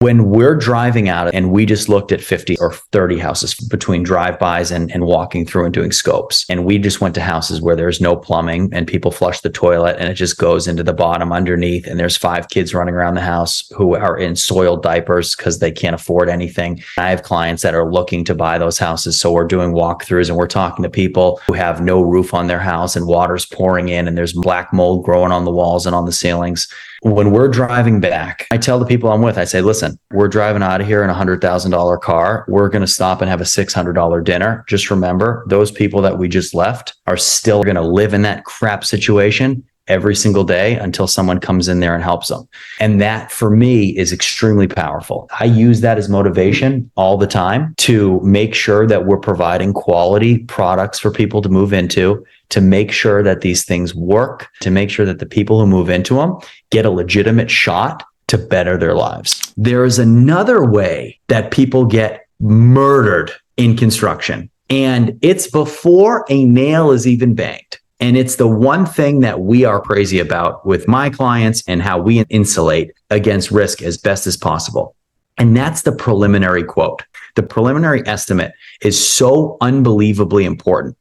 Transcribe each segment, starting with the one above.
When we're driving out and we just looked at 50 or 30 houses between drive-bys and walking through and doing scopes. And we just went to houses where there's no plumbing and people flush the toilet and it just goes into the bottom underneath. And there's 5 kids running around the house who are in soiled diapers because they can't afford anything. I have clients that are looking to buy those houses. So we're doing walkthroughs and we're talking to people who have no roof on their house and water's pouring in and there's black mold growing on the walls and on the ceilings. When we're driving back, I tell the people I'm with, I say, listen, we're driving out of here in a $100,000 car. We're going to stop and have a $600 dinner. Just remember, those people that we just left are still going to live in that crap situation every single day until someone comes in there and helps them. And that for me is extremely powerful. I use that as motivation all the time to make sure that we're providing quality products for people to move into, to make sure that these things work, to make sure that the people who move into them get a legitimate shot to better their lives. There is another way that people get murdered in construction, and it's before a nail is even banged. And it's the one thing that we are crazy about with my clients and how we insulate against risk as best as possible. And that's the preliminary quote. The preliminary estimate is so unbelievably important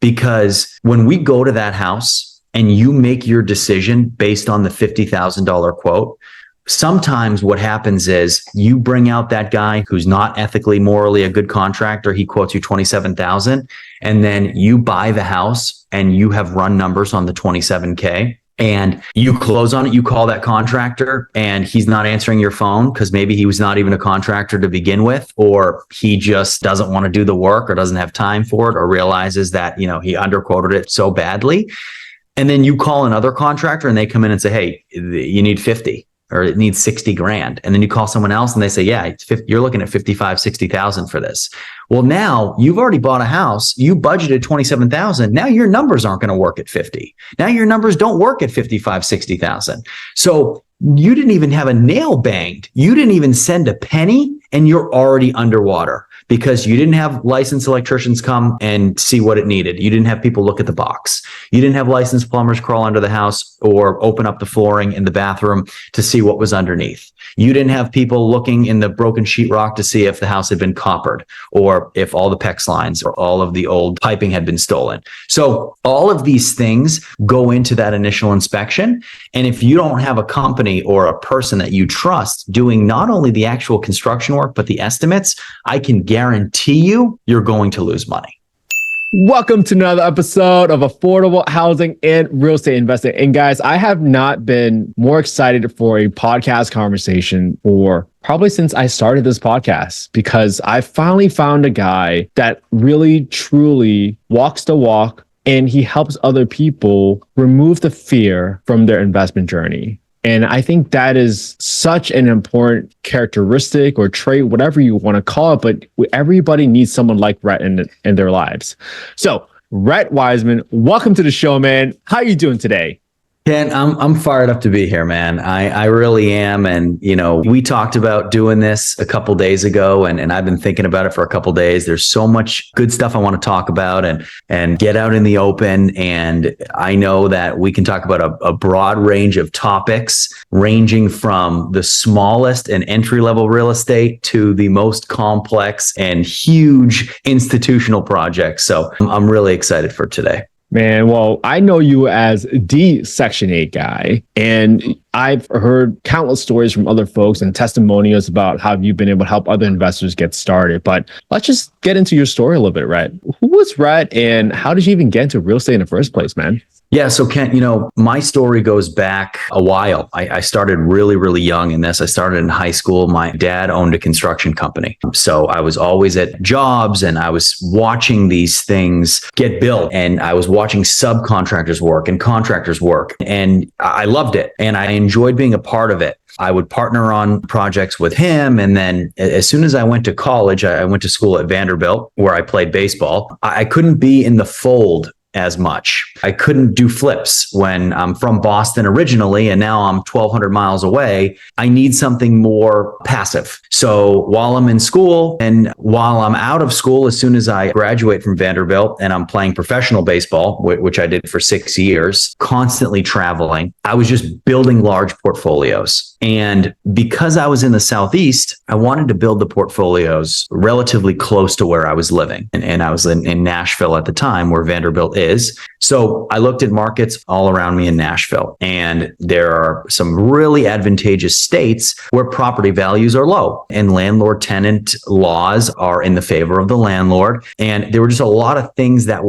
because when we go to that house and you make your decision based on the $50,000 quote, sometimes what happens is you bring out that guy who's not ethically, morally a good contractor. He quotes you $27,000 and then you buy the house and you have run numbers on the $27K and you close on it. You call that contractor and he's not answering your phone because maybe he was not even a contractor to begin with, or he just doesn't want to do the work or doesn't have time for it or realizes that, he underquoted it so badly. And then you call another contractor and they come in and say, hey, you need 50. Or it needs 60 grand. And then you call someone else and they say, yeah, you're looking at 55, 60,000 for this. Well, now you've already bought a house. You budgeted 27,000. Now your numbers aren't going to work at 50. Now your numbers don't work at 55, 60,000. So you didn't even have a nail banged. You didn't even send a penny and you're already underwater because you didn't have licensed electricians come and see what it needed. You didn't have people look at the box. You didn't have licensed plumbers crawl under the house or open up the flooring in the bathroom to see what was underneath. You didn't have people looking in the broken sheetrock to see if the house had been coppered or if all the PEX lines or all of the old piping had been stolen. So all of these things go into that initial inspection. And if you don't have a company or a person that you trust doing not only the actual construction work, but the estimates, I can guarantee you're going to lose money. Welcome to another episode of Affordable Housing and Real Estate Investing. And guys, I have not been more excited for a podcast conversation for probably since I started this podcast, because I finally found a guy that really, truly walks the walk and he helps other people remove the fear from their investment journey. And I think that is such an important characteristic or trait, whatever you want to call it, but everybody needs someone like Rhett in their lives. So Rhett Wiseman, welcome to the show, man. How are you doing today? Ken, I'm fired up to be here, man. I really am. And, we talked about doing this a couple days ago and I've been thinking about it for a couple days. There's so much good stuff I want to talk about and get out in the open. And I know that we can talk about a broad range of topics, ranging from the smallest and entry-level real estate to the most complex and huge institutional projects. So I'm really excited for today. Man, well, I know you as the Section 8 guy, and I've heard countless stories from other folks and testimonials about how you've been able to help other investors get started. But let's just get into your story a little bit, Rhett. Who was Rhett and how did you even get into real estate in the first place, man? Yeah. So Kent, my story goes back a while. I started really, really young in this. I started in high school. My dad owned a construction company. So I was always at jobs and I was watching these things get built and I was watching subcontractors work and contractors work. And I loved it. And I enjoyed being a part of it. I would partner on projects with him. And then as soon as I went to college, I went to school at Vanderbilt where I played baseball. I couldn't be in the fold as much. I couldn't do flips when I'm from Boston originally, and now I'm 1,200 miles away. I need something more passive. So while I'm in school and while I'm out of school, as soon as I graduate from Vanderbilt and I'm playing professional baseball, which I did for 6 years, constantly traveling, I was just building large portfolios. And because I was in the Southeast, I wanted to build the portfolios relatively close to where I was living. And I was in Nashville at the time, where Vanderbilt is. So I looked at markets all around me in Nashville, and there are some really advantageous states where property values are low and landlord tenant laws are in the favor of the landlord. And there were just a lot of things that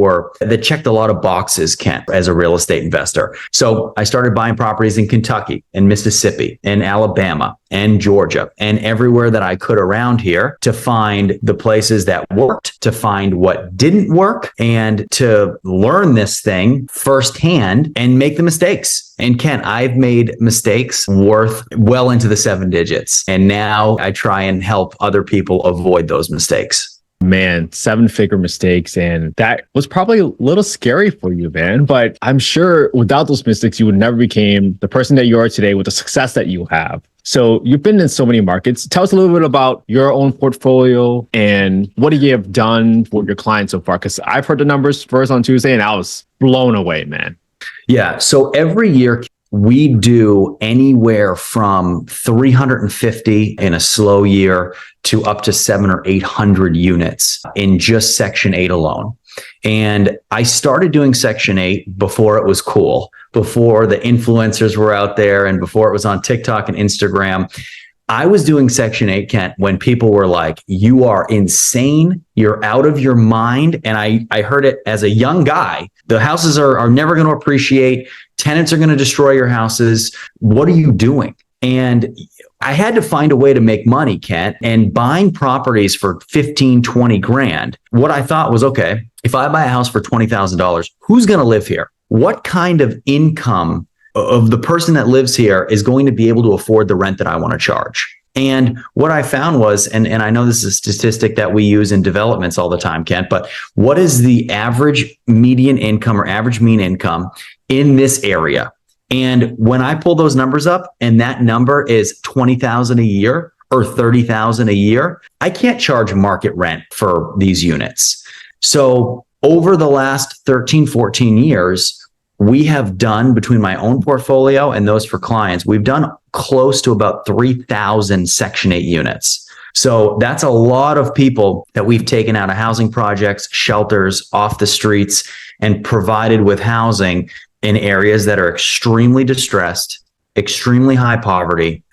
checked a lot of boxes, Kent, as a real estate investor. So I started buying properties in Kentucky and Mississippi and Alabama and Georgia and everywhere that I could around here, to find the places that worked, to find what didn't work, and to learn this thing firsthand and make the mistakes. And Ken, I've made mistakes worth well into the 7 digits. And now I try and help other people avoid those mistakes. Man, 7-figure mistakes. And that was probably a little scary for you, man. But I'm sure without those mistakes, you would never become the person that you are today with the success that you have. So you've been in so many markets. Tell us a little bit about your own portfolio and what you have done for your clients so far. Because I've heard the numbers first on Tuesday and I was blown away, man. Yeah. So every year, we do anywhere from 350 in a slow year to up to 700 or 800 units in just Section 8 alone. And I started doing Section 8 before it was cool, before the influencers were out there and before it was on TikTok and Instagram. I was doing Section 8, Kent, when people were like, you are insane. You're out of your mind. And I heard it as a young guy. The houses are never going to appreciate. Tenants are going to destroy your houses. What are you doing? And I had to find a way to make money, Kent, and buying properties for 15, 20 grand. What I thought was, okay, if I buy a house for $20,000, who's going to live here? What kind of income of the person that lives here is going to be able to afford the rent that I want to charge? And what I found was, and I know this is a statistic that we use in developments all the time, Kent, but what is the average median income or average mean income in this area? And when I pull those numbers up and that number is $20,000 a year or $30,000 a year, I can't charge market rent for these units. So over the last 13, 14 years, we have done, between my own portfolio and those for clients, we've done close to about 3,000 Section 8 units. So that's a lot of people that we've taken out of housing projects, shelters, off the streets, and provided with housing in areas that are extremely distressed, extremely high poverty,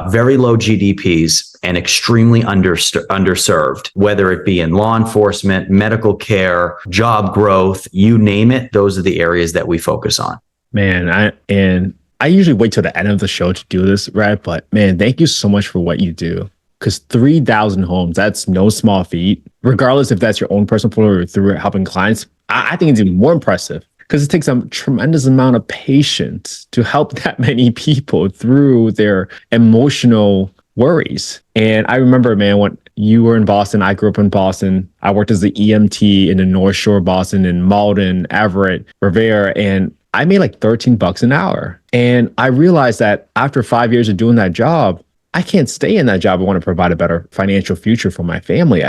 very low GDPs, and extremely underserved, whether it be in law enforcement, medical care, job growth, you name it. Those are the areas that we focus on. Man, I usually wait till the end of the show to do this, right? But man, thank you so much for what you do. Because 3,000 homes, that's no small feat. Regardless if that's your own personal portfolio or through helping clients, I think it's even more impressive. Because it takes a tremendous amount of patience to help that many people through their emotional worries. And I remember, man, when you were in Boston, I grew up in Boston. I worked as the EMT in the North Shore of Boston, in Malden, Everett, Revere, and I made like $13 an hour. And I realized that after 5 years of doing that job, I can't stay in that job. I want to provide a better financial future for my family.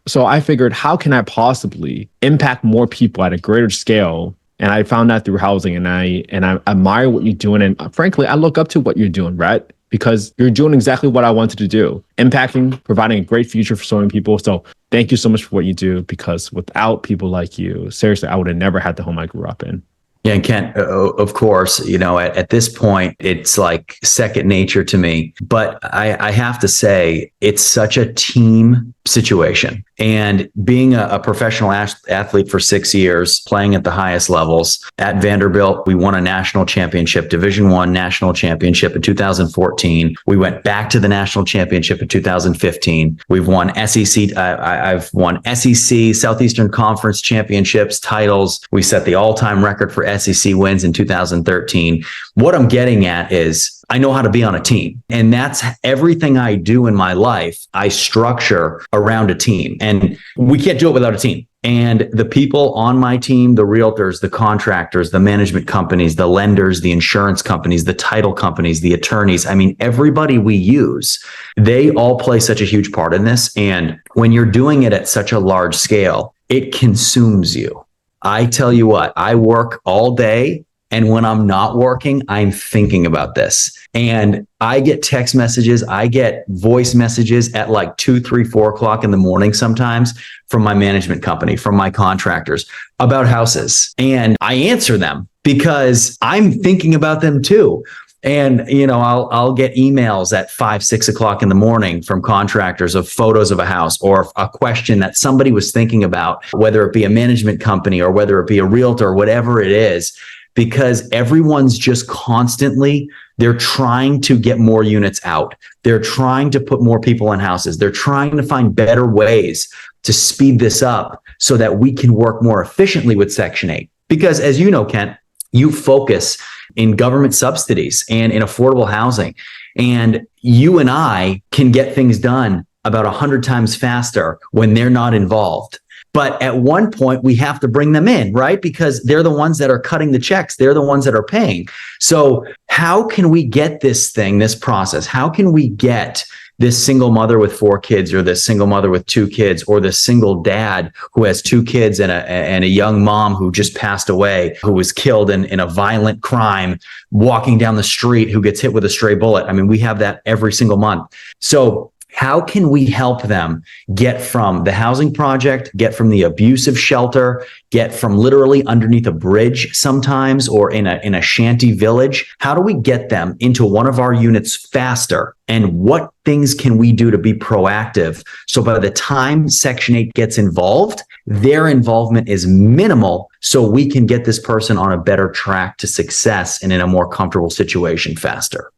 So I figured, how can I possibly impact more people at a greater scale? And I found that through housing, and I admire what you're doing. And frankly, I look up to what you're doing, Rhett, because you're doing exactly what I wanted to do, impacting, providing a great future for so many people. So thank you so much for what you do, because without people like you, seriously, I would have never had the home I grew up in. Yeah, and Kent, of course, at this point, it's like second nature to me. But I have to say, it's such a team situation. And being a professional athlete for 6 years, playing at the highest levels at Vanderbilt, we won a national championship, Division I national championship in 2014. We went back to the national championship in 2015. We've won SEC. I've won SEC, Southeastern Conference championships, titles. We set the all-time record for SEC wins in 2013. What I'm getting at is, I know how to be on a team. And that's everything I do in my life. I structure around a team, and we can't do it without a team. And the people on my team, the realtors, the contractors, the management companies, the lenders, the insurance companies, the title companies, the attorneys, I mean, everybody we use, they all play such a huge part in this. And when you're doing it at such a large scale, it consumes you. I tell you what, I work all day And when I'm not working, I'm thinking about this. And I get text messages, I get voice messages at like 2, 3, 4 o'clock in the morning sometimes from my management company, from my contractors about houses. And I answer them because I'm thinking about them too. And, I'll get emails at 5, 6 o'clock in the morning from contractors of photos of a house or a question that somebody was thinking about, whether it be a management company or whether it be a realtor, whatever it is, because everyone's just constantly, they're trying to get more units out. They're trying to put more people in houses. They're trying to find better ways to speed this up so that we can work more efficiently with Section 8. Because as you know, Kent, you focus in government subsidies and in affordable housing. And you and I can get things done about 100 times faster when they're not involved. But at one point, we have to bring them in, right? Because they're the ones that are cutting the checks. They're the ones that are paying. So how can we get this process? How can we get this single mother with 4 kids or this single mother with 2 kids or this single dad who has 2 kids and a young mom who just passed away, who was killed in a violent crime, walking down the street, who gets hit with a stray bullet? I mean, we have that every single month. So how can we help them get from the housing project, get from the abusive shelter, get from literally underneath a bridge sometimes or in a shanty village? How do we get them into one of our units faster? And what things can we do to be proactive? So by the time Section 8 gets involved, their involvement is minimal so we can get this person on a better track to success and in a more comfortable situation faster.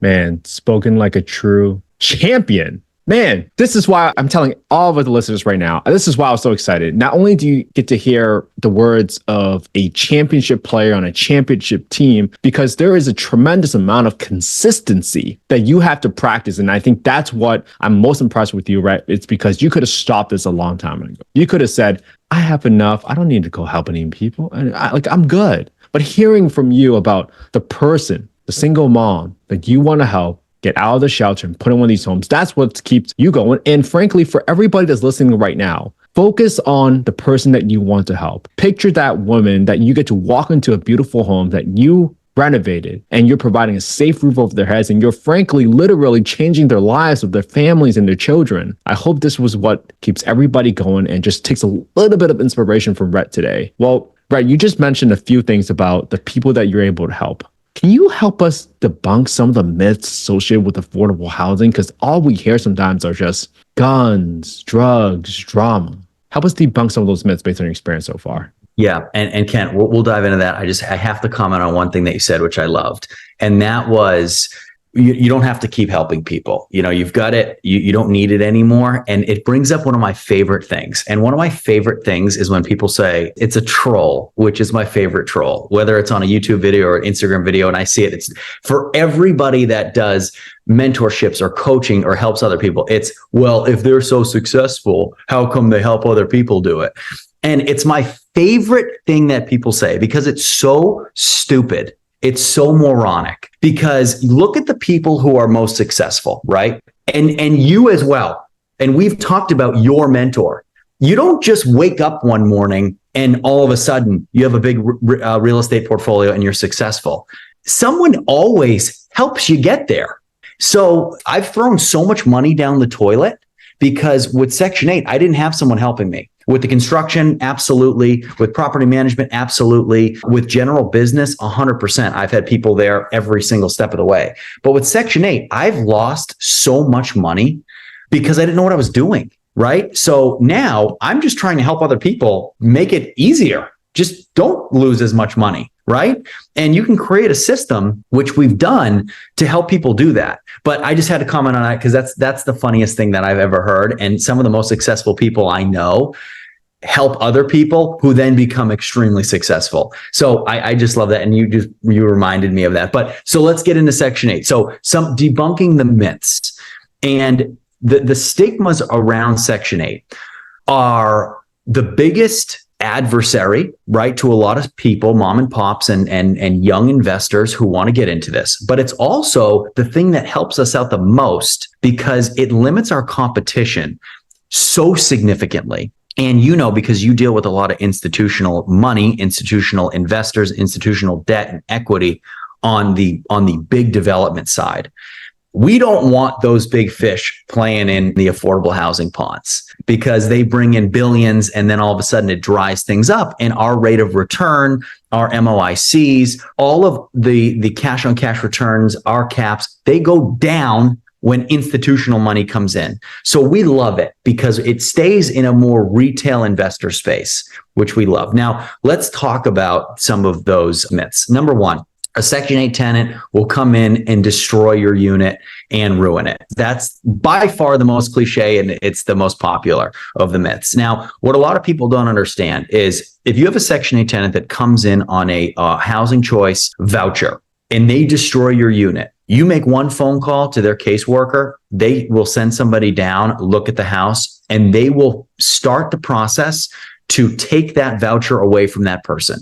Man, spoken like a true champion. Man, this is why I'm telling all of the listeners right now, this is why I was so excited. Not only do you get to hear the words of a championship player on a championship team, because there is a tremendous amount of consistency that you have to practice. And I think that's what I'm most impressed with you, right? It's because you could have stopped this a long time ago. You could have said, I have enough. I don't need to go help any people. I'm good. But hearing from you about the person, the single mom that you want to help, get out of the shelter and put in one of these homes. That's what keeps you going. And frankly, for everybody that's listening right now, focus on the person that you want to help. Picture that woman that you get to walk into a beautiful home that you renovated and you're providing a safe roof over their heads and you're frankly, literally changing their lives with their families and their children. I hope this was what keeps everybody going and just takes a little bit of inspiration from Rhett today. Well, Rhett, you just mentioned a few things about the people that you're able to help. Can you help us debunk some of the myths associated with affordable housing? Because all we hear sometimes are just guns, drugs, drama. Help us debunk some of those myths based on your experience so far. Yeah. And Kent, we'll dive into that. I have to comment on one thing that you said, which I loved. And that was, you don't have to keep helping people. You've got it. You don't need it anymore. And it brings up one of my favorite things. And one of my favorite things is when people say it's a troll, which is my favorite troll, whether it's on a YouTube video or an Instagram video. And I see it. It's for everybody that does mentorships or coaching or helps other people. It's, well, if they're so successful, how come they help other people do it? And it's my favorite thing that people say because it's so stupid. It's so moronic because look at the people who are most successful, right? And you as well. And we've talked about your mentor. You don't just wake up one morning and all of a sudden you have a big real estate portfolio and you're successful. Someone always helps you get there. So I've thrown so much money down the toilet because with Section 8, I didn't have someone helping me. With the construction, absolutely. With property management, absolutely. With general business, 100%. I've had people there every single step of the way. But with Section 8, I've lost so much money because I didn't know what I was doing, right? So now I'm just trying to help other people make it easier. Just don't lose as much money, right? And you can create a system, which we've done, to help people do that. But I just had to comment on that because that's the funniest thing that I've ever heard. And some of the most successful people I know help other people who then become extremely successful. So I just love that. And you reminded me of that. But so let's get into Section 8. So some debunking the myths and the stigmas around Section 8 are the biggest adversary, right, to a lot of people, mom and pops and young investors who want to get into this. But it's also the thing that helps us out the most because it limits our competition so significantly. And because you deal with a lot of institutional money, institutional investors, institutional debt and equity on the big development side. We don't want those big fish playing in the affordable housing ponds because they bring in billions and then all of a sudden it dries things up. And our rate of return, our MOICs, all of the cash on cash returns, our caps, they go down when institutional money comes in. So we love it because it stays in a more retail investor space, which we love. Now, let's talk about some of those myths. Number one, a Section 8 tenant will come in and destroy your unit and ruin it. That's by far the most cliche, and it's the most popular of the myths. Now, what a lot of people don't understand is if you have a Section 8 tenant that comes in on a housing choice voucher and they destroy your unit, you make one phone call to their caseworker, they will send somebody down, look at the house, and they will start the process to take that voucher away from that person.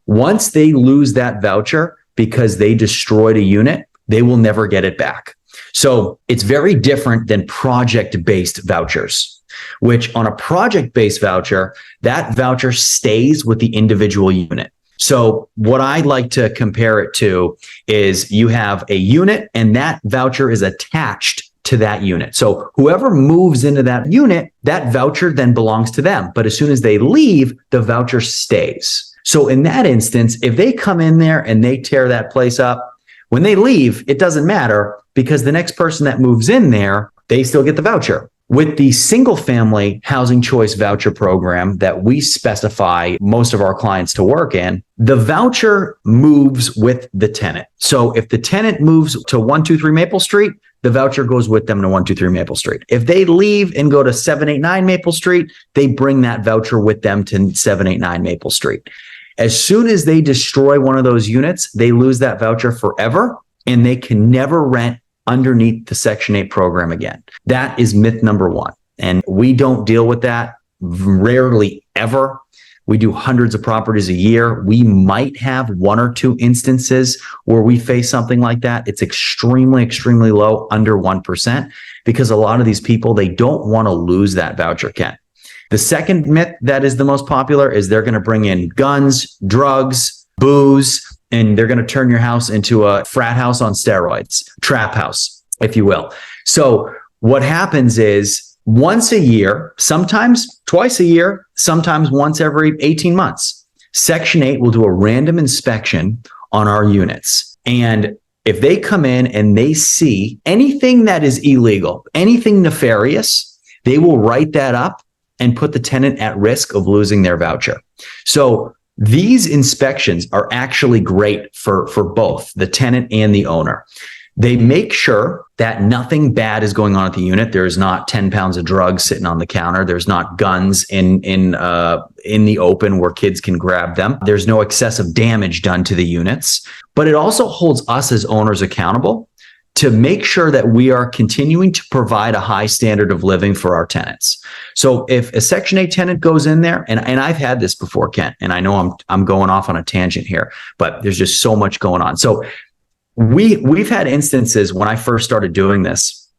Once they lose that voucher because they destroyed a unit, they will never get it back. So it's very different than project-based vouchers, which on a project-based voucher, that voucher stays with the individual unit. So what I like to compare it to is you have a unit and that voucher is attached to that unit. So whoever moves into that unit, that voucher then belongs to them. But as soon as they leave, the voucher stays. So in that instance, if they come in there and they tear that place up, when they leave, it doesn't matter because the next person that moves in there, they still get the voucher. With the single family housing choice voucher program that we specify most of our clients to work in, the voucher moves with the tenant. So if the tenant moves to 123 Maple Street, the voucher goes with them to 123 Maple Street. If they leave and go to 789 Maple Street, they bring that voucher with them to 789 Maple Street. As soon as they destroy one of those units, they lose that voucher forever and they can never rent underneath the Section 8 program again. That is myth number one. And we don't deal with that rarely ever. We do hundreds of properties a year. We might have one or two instances where we face something like that. It's extremely, extremely low, under 1%, because a lot of these people, they don't want to lose that voucher, Ken. The second myth that is the most popular is they're going to bring in guns, drugs, booze, and they're going to turn your house into a frat house on steroids, trap house, if you will. So what happens is once a year, sometimes twice a year, sometimes once every 18 months, Section 8 will do a random inspection on our units. And if they come in and they see anything that is illegal, anything nefarious, they will write that up and put the tenant at risk of losing their voucher. So these inspections are actually great for both the tenant and the owner. They make sure that nothing bad is going on at the unit. There's not 10 pounds of drugs sitting on the counter. There's not guns in the open where kids can grab them. There's no excessive damage done to the units. But it also holds us as owners accountable to make sure that we are continuing to provide a high standard of living for our tenants. So if a Section 8 tenant goes in there, and I've had this before, Kent, and I know I'm going off on a tangent here, but there's just so much going on. So we've had instances when I first started doing this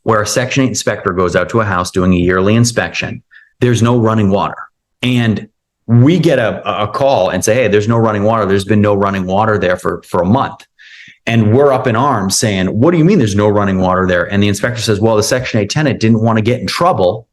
where a Section 8 inspector goes out to a house doing a yearly inspection. There's no running water. And we get a call and say, hey, there's no running water. There's been no running water there for a month. And we're up in arms saying, what do you mean there's no running water there? And the inspector says, well, the Section 8 tenant didn't want to get in trouble.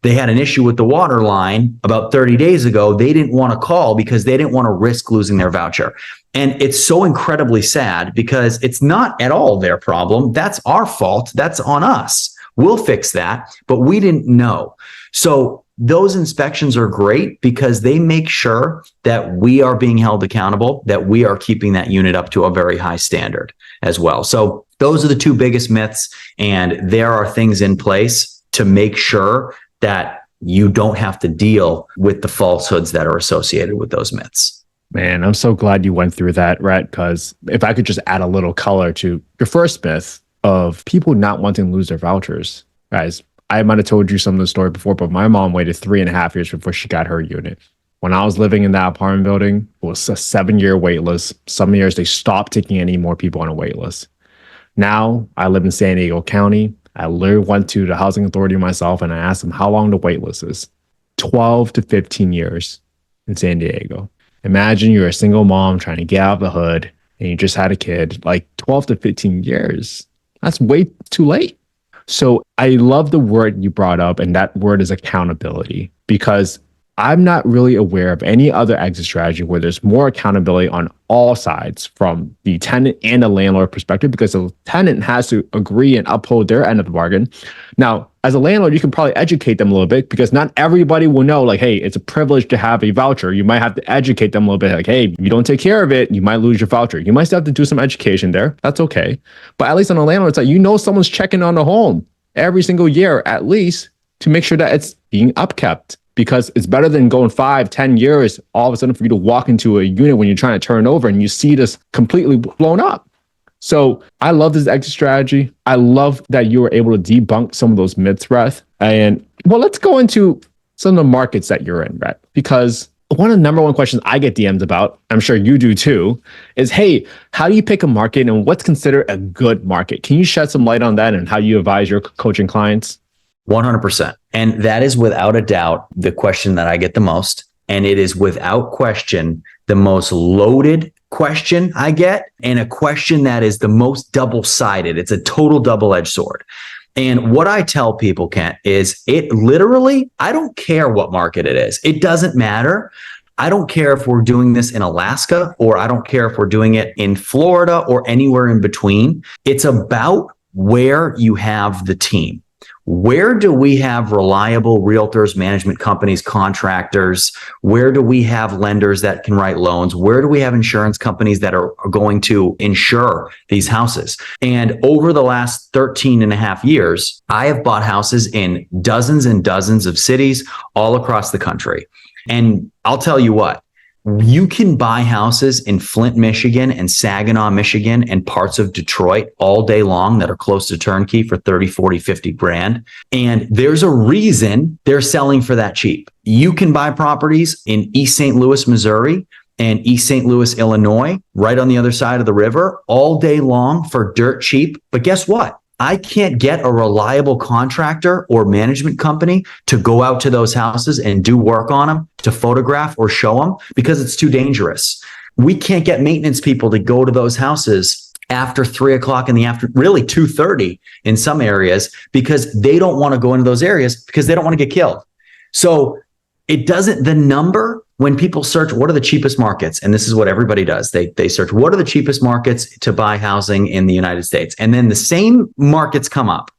They had an issue with the water line about 30 days ago. They didn't want to call because they didn't want to risk losing their voucher. And it's so incredibly sad because it's not at all their problem. That's our fault. That's on us. We'll fix that, but we didn't know. So those inspections are great because they make sure that we are being held accountable, that we are keeping that unit up to a very high standard as well. So those are the two biggest myths. And there are things in place to make sure that you don't have to deal with the falsehoods that are associated with those myths. Man, I'm so glad you went through that, Rhett, because if I could just add a little color to your first myth of people not wanting to lose their vouchers. Guys, I might have told you some of the story before, but my mom waited 3.5 years before she got her unit. When I was living in that apartment building, it was a 7-year wait list. Some years they stopped taking any more people on a wait list. Now I live in San Diego County. I literally went to the housing authority myself and I asked them how long the wait list is. 12 to 15 years in San Diego. Imagine you're a single mom trying to get out of the hood and you just had a kid. Like 12 to 15 years, that's way too late. So I love the word you brought up, and that word is accountability, because I'm not really aware of any other exit strategy where there's more accountability on all sides from the tenant and the landlord perspective, because the tenant has to agree and uphold their end of the bargain. Now, as a landlord, you can probably educate them a little bit, because not everybody will know, like, hey, it's a privilege to have a voucher. You might have to educate them a little bit, like, hey, if you don't take care of it, you might lose your voucher. You might still have to do some education there. That's okay. But at least on the landlord side, someone's checking on the home every single year, at least, to make sure that it's being upkept. Because it's better than going 5-10 years, all of a sudden for you to walk into a unit when you're trying to turn over and you see this completely blown up. So I love this exit strategy. I love that you were able to debunk some of those myths, Rhett. And well, let's go into some of the markets that you're in, Rhett, because one of the number one questions I get DMs about, I'm sure you do too, is, hey, how do you pick a market and what's considered a good market? Can you shed some light on that and how you advise your coaching clients? 100%. And that is without a doubt the question that I get the most. And it is without question the most loaded question I get, and a question that is the most double-sided. It's a total double-edged sword. And what I tell people, Kent, is it literally, I don't care what market it is. It doesn't matter. I don't care if we're doing this in Alaska, or I don't care if we're doing it in Florida or anywhere in between. It's about where you have the team. Where do we have reliable realtors, management companies, contractors? Where do we have lenders that can write loans? Where do we have insurance companies that are going to insure these houses? And over the last 13 and a half years, I have bought houses in dozens and dozens of cities all across the country. And I'll tell you what, you can buy houses in Flint, Michigan and Saginaw, Michigan and parts of Detroit all day long that are close to turnkey for 30, 40, 50 grand. And there's a reason they're selling for that cheap. You can buy properties in East St. Louis, Missouri and East St. Louis, Illinois, right on the other side of the river all day long for dirt cheap. But guess what? I can't get a reliable contractor or management company to go out to those houses and do work on them, to photograph or show them, because it's too dangerous. We can't get maintenance people to go to those houses after 3 o'clock in the afternoon, really 2:30 in some areas, because they don't want to go into those areas because they don't want to get killed. So it doesn't, the number, when people search what are the cheapest markets, and this is what everybody does, they search what are the cheapest markets to buy housing in the United States, and then the same markets come up,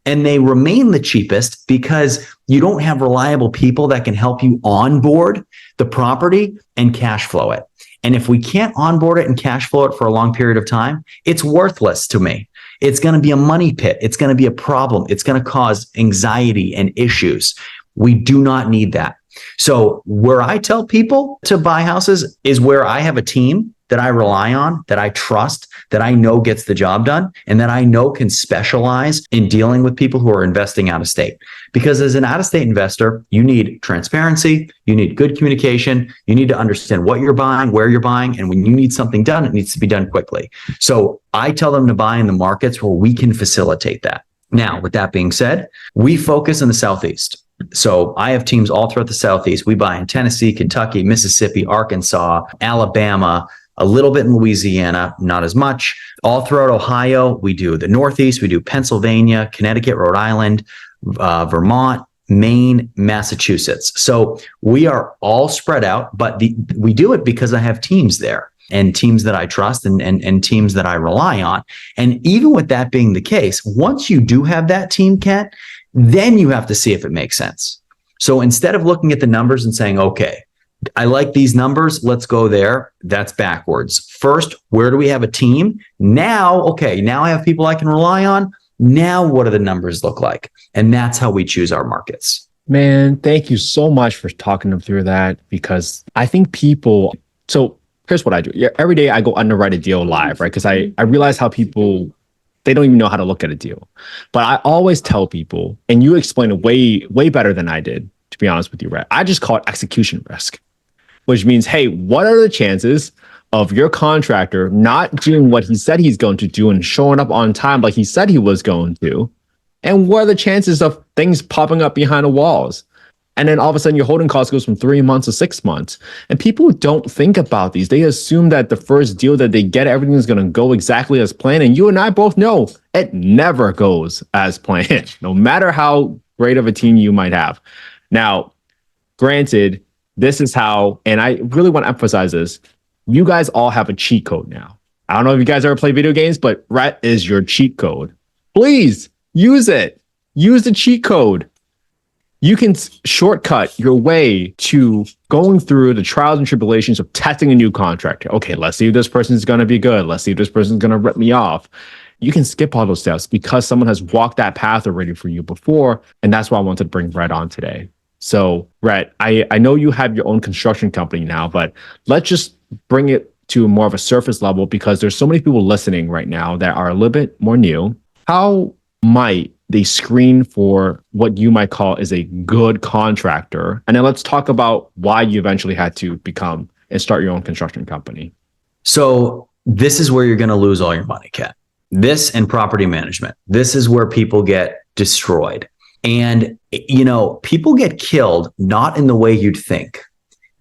and they remain the cheapest because you don't have reliable people that can help you onboard the property and cash flow it. And if we can't onboard it and cash flow it for a long period of time, it's worthless to me. It's going to be a money pit. It's going to be a problem. It's going to cause anxiety and issues. We do not need that. So where I tell people to buy houses is where I have a team that I rely on, that I trust, that I know gets the job done, and that I know can specialize in dealing with people who are investing out of state. Because as an out-of-state investor, you need transparency, you need good communication, you need to understand what you're buying, where you're buying, and when you need something done, it needs to be done quickly. So I tell them to buy in the markets where we can facilitate that. Now, with that being said, we focus in the Southeast. So I have teams all throughout the Southeast. We buy in Tennessee, Kentucky, Mississippi, Arkansas, Alabama, a little bit in Louisiana, not as much. All throughout Ohio, we do the Northeast, we do Pennsylvania, Connecticut, Rhode Island, Vermont, Maine, Massachusetts. So we are all spread out, but we do it because I have teams there, and teams that I trust and teams that I rely on. And even with that being the case, once you do have that team, Kent, then you have to see if it makes sense. So instead of looking at the numbers and saying, okay, I like these numbers, let's go there, that's backwards. First, where do we have a team? Now, okay, now I have people I can rely on. Now, what do the numbers look like? And that's how we choose our markets. Man, thank you so much for talking them through that, because I think people, so here's what I do. Every day I go underwrite a deal live, right? Because I realize how people, they don't even know how to look at a deal. But I always tell people, and you explain it way better than I did, to be honest with you, Rhett. I just call it execution risk, which means, hey, what are the chances of your contractor not doing what he said he's going to do and showing up on time like he said he was going to? And what are the chances of things popping up behind the walls? And then all of a sudden your holding cost goes from 3 months to 6 months. And people don't think about these. They assume that the first deal that they get, everything is going to go exactly as planned. And you and I both know it never goes as planned, no matter how great of a team you might have. Now, granted, this is how, and I really want to emphasize this, you guys all have a cheat code now. I don't know if you guys ever play video games, but Rhett is your cheat code. Please use it. Use the cheat code. You can shortcut your way to going through the trials and tribulations of testing a new contractor. Okay, let's see if this person's going to be good. Let's see if this person's going to rip me off. You can skip all those steps because someone has walked that path already for you before. And that's why I wanted to bring Rhett on today. So, Rhett, I know you have your own construction company now, but let's just bring it to more of a surface level because there's so many people listening right now that are a little bit more new. How might they screen for what you might call is a good contractor? And then let's talk about why you eventually had to become and start your own construction company. So this is where you're going to lose all your money, Kat. This and property management. This is where people get destroyed. And, people get killed not in the way you'd think.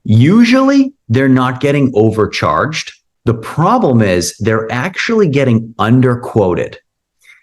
Usually they're not getting overcharged. The problem is they're actually getting underquoted.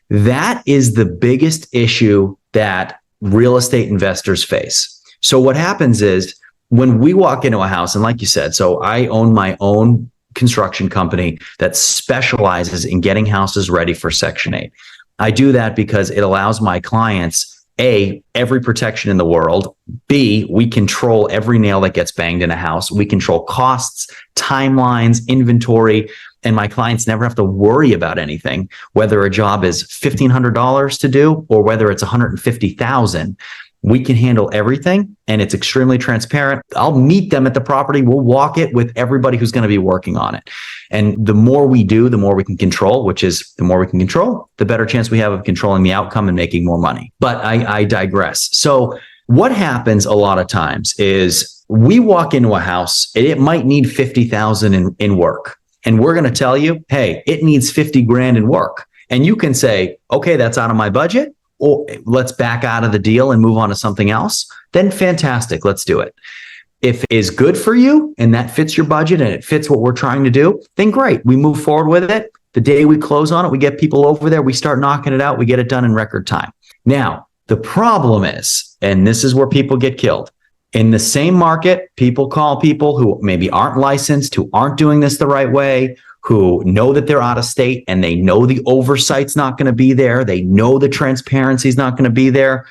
That is the biggest issue that real estate investors face. So what happens is when we walk into a house, and like you said, so I own my own construction company that specializes in getting houses ready for Section 8. I do that because it allows my clients, A, every protection in the world. B, we control every nail that gets banged in a house. We control costs, timelines, inventory, and my clients never have to worry about anything, whether a job is $1,500 to do or whether it's $150,000. We can handle everything and it's extremely transparent. I'll meet them at the property. We'll walk it with everybody who's going to be working on it. And the more we do, the more we can control, which is the more we can control, the better chance we have of controlling the outcome and making more money. But I digress. So what happens a lot of times is we walk into a house, it might need $50,000 in work. And we're going to tell you, hey, it needs $50,000 in work. And you can say, okay, that's out of my budget. Or let's back out of the deal and move on to something else. Then fantastic, let's do it. If it is good for you and that fits your budget and it fits what we're trying to do, then great. We move forward with it. The day we close on it, we get people over there, we start knocking it out, we get it done in record time. Now, the problem is, and this is where people get killed, in the same market, people call people who maybe aren't licensed, who aren't doing this the right way, who know that they're out of state and they know the oversight's not going to be there. They know the transparency is not going to be there.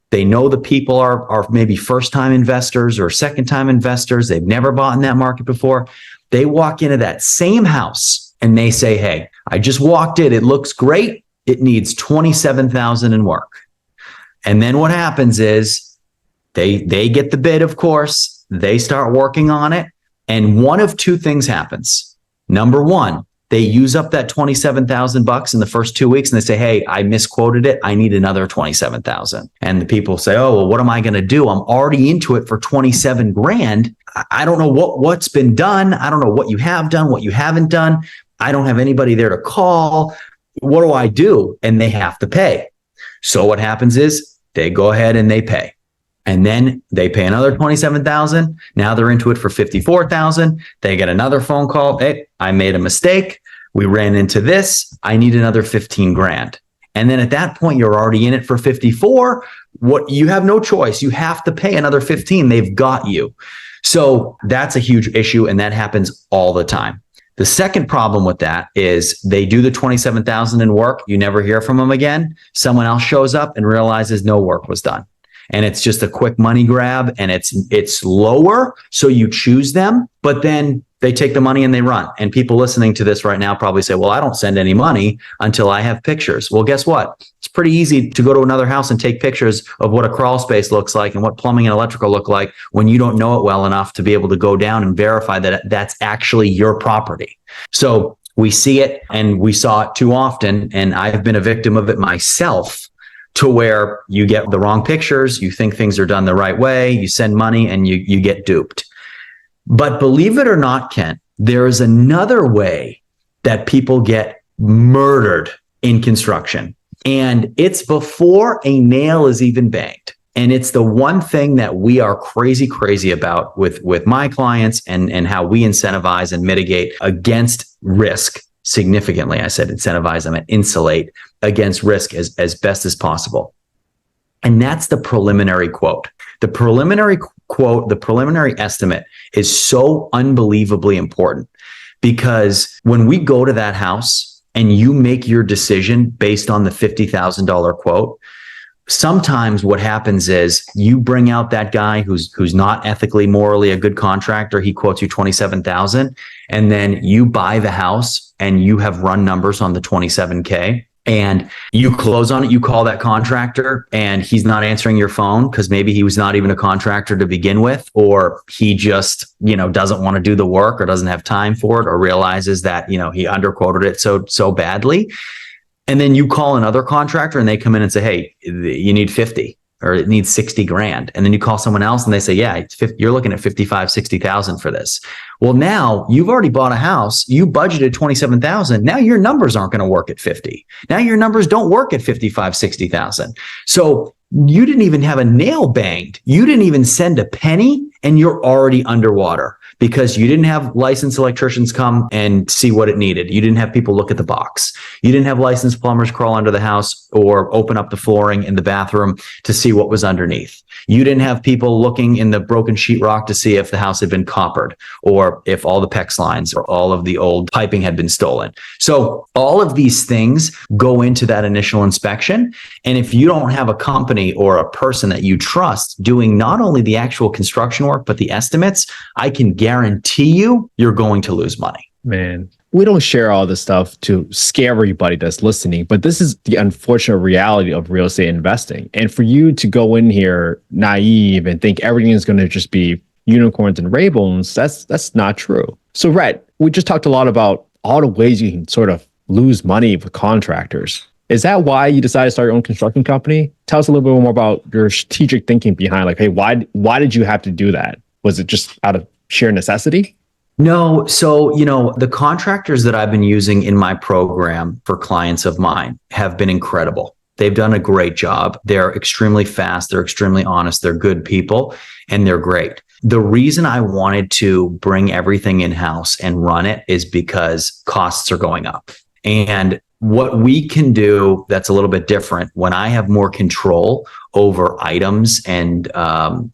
They know the people are maybe first-time investors or second-time investors. They've never bought in that market before. They walk into that same house and they say, hey, I just walked in. It looks great. It needs $27,000 in work. And then what happens is they get the bid, of course. They start working on it. And one of two things happens. Number one, they use up that $27,000 in the first 2 weeks and they say, hey, I misquoted it. I need another $27,000. And the people say, oh, well, what am I going to do? I'm already into it for $27,000. I don't know what's been done. I don't know what you have done, what you haven't done. I don't have anybody there to call. What do I do? And they have to pay. So what happens is they go ahead and they pay. And then they pay another $27,000. Now they're into it for $54,000. They get another phone call. Hey, I made a mistake. We ran into this. I need another $15,000. And then at that point, you're already in it for 54. What you have no choice. You have to pay another 15. They've got you. So that's a huge issue. And that happens all the time. The second problem with that is they do the $27,000 in work. You never hear from them again. Someone else shows up and realizes no work was done. And it's just a quick money grab and it's lower. So you choose them, but then they take the money and they run. And people listening to this right now probably say, well, I don't send any money until I have pictures. Well, guess what? It's pretty easy to go to another house and take pictures of what a crawl space looks like and what plumbing and electrical look like when you don't know it well enough to be able to go down and verify that that's actually your property. So we see it and we saw it too often. And I've been a victim of it myself, to where you get the wrong pictures, you think things are done the right way, you send money and you get duped. But believe it or not, Kent, there is another way that people get murdered in construction. And it's before a nail is even banged. And it's the one thing that we are crazy about with my clients and how we incentivize and mitigate against risk significantly. I said incentivize them and insulate against risk as best as possible. And that's the preliminary quote. The preliminary quote, the preliminary estimate is so unbelievably important, because when we go to that house and you make your decision based on the $50,000 quote, sometimes what happens is you bring out that guy who's not ethically, morally a good contractor. He quotes you $27,000, and then you buy the house and you have run numbers on the $27K. And you close on it, you call that contractor and he's not answering your phone because maybe he was not even a contractor to begin with, or he just, doesn't want to do the work or doesn't have time for it, or realizes that, he underquoted it so badly. And then you call another contractor and they come in and say, hey, you need 50 or it needs 60 grand. And then you call someone else and they say, yeah, it's 50, you're looking at 55, 60,000 for this. Well, now you've already bought a house. You budgeted 27,000. Now your numbers aren't going to work at 50. Now your numbers don't work at 55, 60,000. So you didn't even have a nail banged. You didn't even send a penny and you're already underwater because you didn't have licensed electricians come and see what it needed. You didn't have people look at the box. You didn't have licensed plumbers crawl under the house or open up the flooring in the bathroom to see what was underneath. You didn't have people looking in the broken sheetrock to see if the house had been coppered or if all the PEX lines or all of the old piping had been stolen. So all of these things go into that initial inspection. And if you don't have a company or a person that you trust doing not only the actual construction work, but the estimates, I can guarantee you're going to lose money. Man, we don't share all this stuff to scare everybody that's listening, but this is the unfortunate reality of real estate investing. And for you to go in here naive and think everything is going to just be unicorns and rainbows, that's not true. So, Rhett, we just talked a lot about all the ways you can sort of lose money with contractors. Is that why you decided to start your own construction company? Tell us a little bit more about your strategic thinking behind, like, hey, why did you have to do that? Was it just out of sheer necessity? No. So, the contractors that I've been using in my program for clients of mine have been incredible. They've done a great job. They're extremely fast. They're extremely honest. They're good people and they're great. The reason I wanted to bring everything in-house and run it is because costs are going up. And what we can do that's a little bit different when I have more control over items and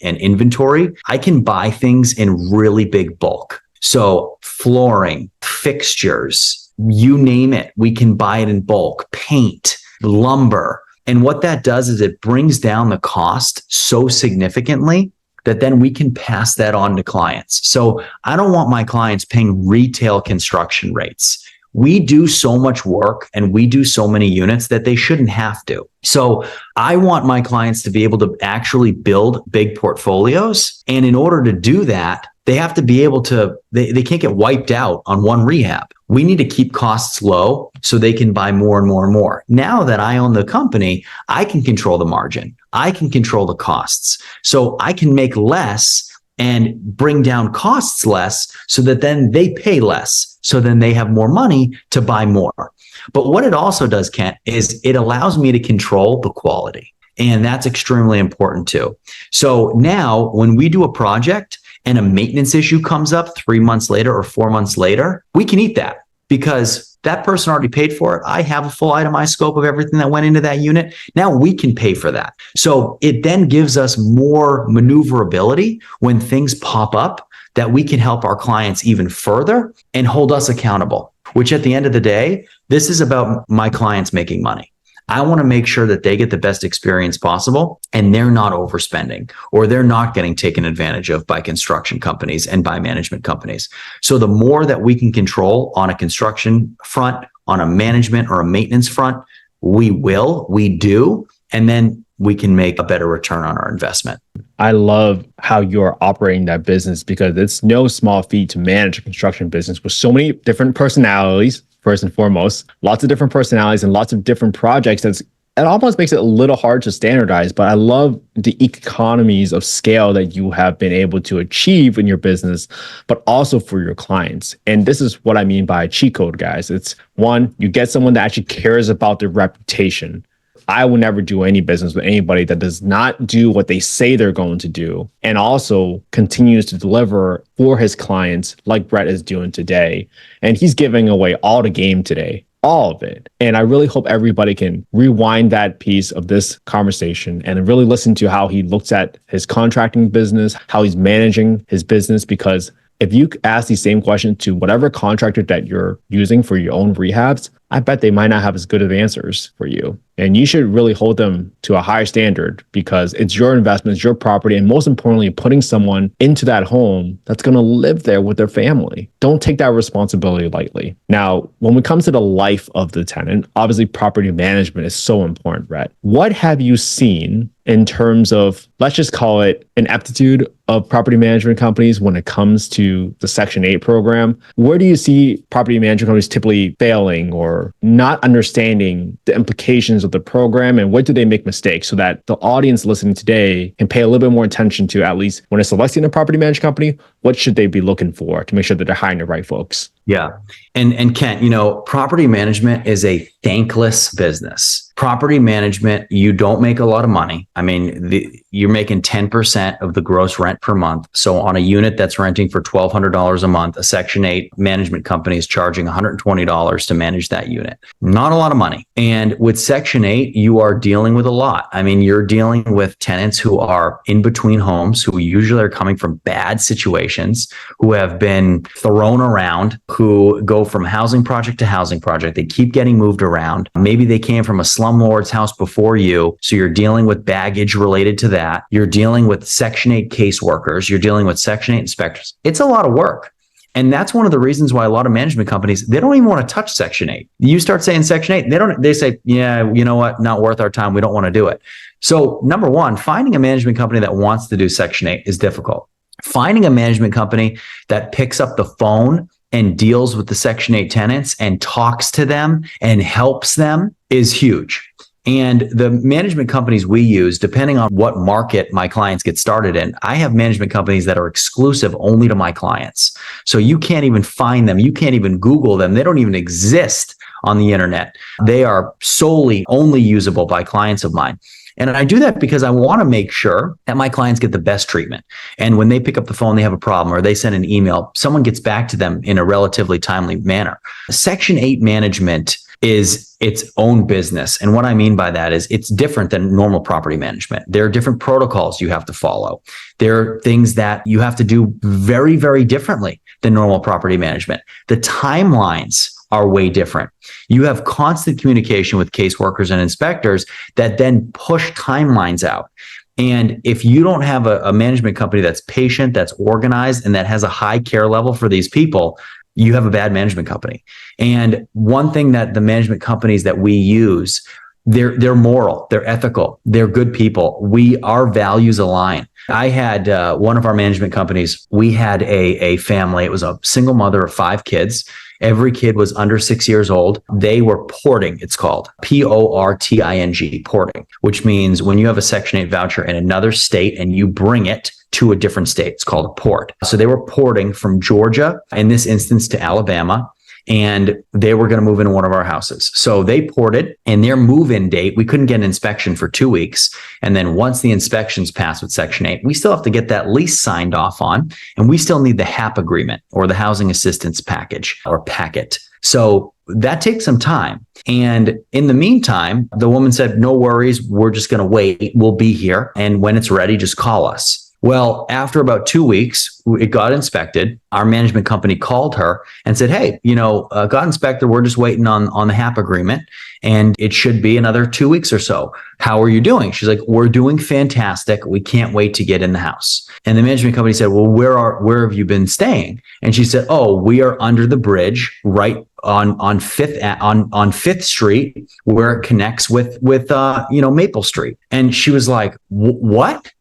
inventory, I can buy things in really big bulk. So flooring, fixtures, you name it, we can buy it in bulk, paint, lumber. And what that does is it brings down the cost so significantly that then we can pass that on to clients. So I don't want my clients paying retail construction rates. We do so much work and we do so many units that they shouldn't have to. So I want my clients to be able to actually build big portfolios. And in order to do that, they have to be able to, they can't get wiped out on one rehab. We need to keep costs low so they can buy more and more and more. Now that I own the company, I can control the margin. I can control the costs. So I can make less and bring down costs less so that then they pay less. So then they have more money to buy more. But what it also does, Kent, is it allows me to control the quality. And that's extremely important too. So now when we do a project and a maintenance issue comes up 3 months later or 4 months later, we can eat that because that person already paid for it. I have a full itemized scope of everything that went into that unit. Now we can pay for that. So it then gives us more maneuverability when things pop up that we can help our clients even further and hold us accountable, which at the end of the day, this is about my clients making money. I want to make sure that they get the best experience possible and they're not overspending or they're not getting taken advantage of by construction companies and by management companies. So the more that we can control on a construction front, on a management or a maintenance front, we do, and then we can make a better return on our investment. I love how you're operating that business because it's no small feat to manage a construction business with so many different personalities. First and foremost, lots of different personalities and lots of different projects. It almost makes it a little hard to standardize, but I love the economies of scale that you have been able to achieve in your business, but also for your clients. And this is what I mean by cheat code, guys. It's one, you get someone that actually cares about their reputation. I will never do any business with anybody that does not do what they say they're going to do and also continues to deliver for his clients like Rhett is doing today. And he's giving away all the game today. All of it. And I really hope everybody can rewind that piece of this conversation and really listen to how he looks at his contracting business, how he's managing his business. Because if you ask the same question to whatever contractor that you're using for your own rehabs, I bet they might not have as good of answers for you. And you should really hold them to a higher standard because it's your investment, it's your property, and most importantly, putting someone into that home that's going to live there with their family. Don't take that responsibility lightly. Now, when it comes to the life of the tenant, obviously property management is so important, Rhett. What have you seen in terms of, let's just call it an aptitude of property management companies when it comes to the Section 8 program? Where do you see property management companies typically failing or not understanding the implications of the program, and what do they make mistakes so that the audience listening today can pay a little bit more attention to, at least when they're selecting a property management company, what should they be looking for to make sure that they're hiring the right folks? Yeah. And Kent, property management is a thankless business. Property management, you don't make a lot of money. I mean, you're making 10% of the gross rent per month. So on a unit that's renting for $1,200 a month, a Section 8 management company is charging $120 to manage that unit. Not a lot of money. And with Section 8, you are dealing with a lot. I mean, you're dealing with tenants who are in between homes, who usually are coming from bad situations, who have been thrown around, who go from housing project to housing project. They keep getting moved around. Maybe they came from a slumlord's house before you. So you're dealing with baggage related to that. You're dealing with Section 8 caseworkers. You're dealing with Section 8 inspectors. It's a lot of work. And that's one of the reasons why a lot of management companies, they don't even want to touch Section 8. You start saying Section 8, they say, yeah, you know what? Not worth our time. We don't want to do it. So number one, finding a management company that wants to do Section 8 is difficult. Finding a management company that picks up the phone and deals with the Section 8 tenants and talks to them and helps them is huge. And the management companies we use, depending on what market my clients get started in, I have management companies that are exclusive only to my clients. So you can't even find them. You can't even Google them. They don't even exist on the internet. They are solely only usable by clients of mine. And I do that because I want to make sure that my clients get the best treatment. And when they pick up the phone, they have a problem, or they send an email, someone gets back to them in a relatively timely manner. Section 8 management is its own business. And what I mean by that is it's different than normal property management. There are different protocols you have to follow. There are things that you have to do very, very differently than normal property management. The timelines are way different. You have constant communication with caseworkers and inspectors that then push timelines out. And if you don't have a management company that's patient, that's organized, and that has a high care level for these people, you have a bad management company. And one thing that the management companies that we use, they're moral, they're ethical, they're good people. Our values align. I had one of our management companies, we had a family. It was a single mother of 5 kids. Every kid was under 6 years old. They were porting, it's called PORTING, porting, which means when you have a Section 8 voucher in another state and you bring it to a different state, it's called a port. So they were porting from Georgia, in this instance, to Alabama, and they were going to move into one of our houses. So they ported, and their move-in date, we couldn't get an inspection for 2 weeks. And then once the inspections pass with Section 8, we still have to get that lease signed off on, and we still need the HAP agreement, or the housing assistance package or packet. So that takes some time. And in the meantime, the woman said, no worries, we're just going to wait. We'll be here. And when it's ready, just call us. Well, after about 2 weeks, it got inspected. Our management company called her and said, hey, got inspected. We're just waiting on the HAP agreement, and it should be another 2 weeks or so. How are you doing? She's like, we're doing fantastic. We can't wait to get in the house. And the management company said, well, where have you been staying? And she said, oh, we are under the bridge right on Fifth Street, where it connects with Maple Street. And she was like, what?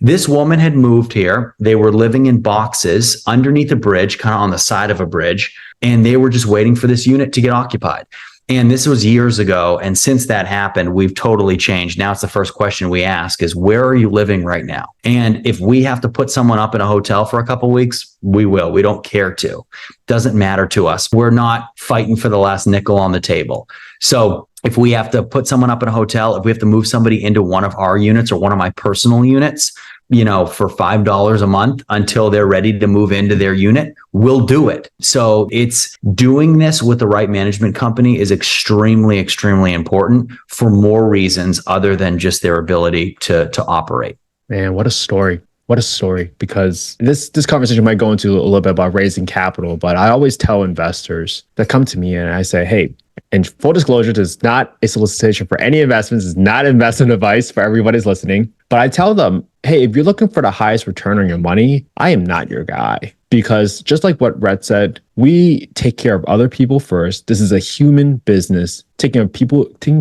This woman had moved here. They were living in boxes underneath a bridge, kind of on the side of a bridge, and they were just waiting for this unit to get occupied. And this was years ago. And since that happened, we've totally changed. Now it's the first question we ask is, where are you living right now? And if we have to put someone up in a hotel for a couple of weeks, we will. We don't care to. Doesn't matter to us. We're not fighting for the last nickel on the table. So if we have to put someone up in a hotel, if we have to move somebody into one of our units or one of my personal units, for $5 a month until they're ready to move into their unit, we'll do it. So it's doing this with the right management company is extremely, extremely important for more reasons other than just their ability to operate. Man, what a story. What a story. Because this conversation might go into a little bit about raising capital, but I always tell investors that come to me and I say, hey, and full disclosure, this is not a solicitation for any investments. It's not investment advice for everybody's listening. But I tell them, hey, if you're looking for the highest return on your money, I am not your guy. Because just like what Rhett said, we take care of other people first. This is a human business, taking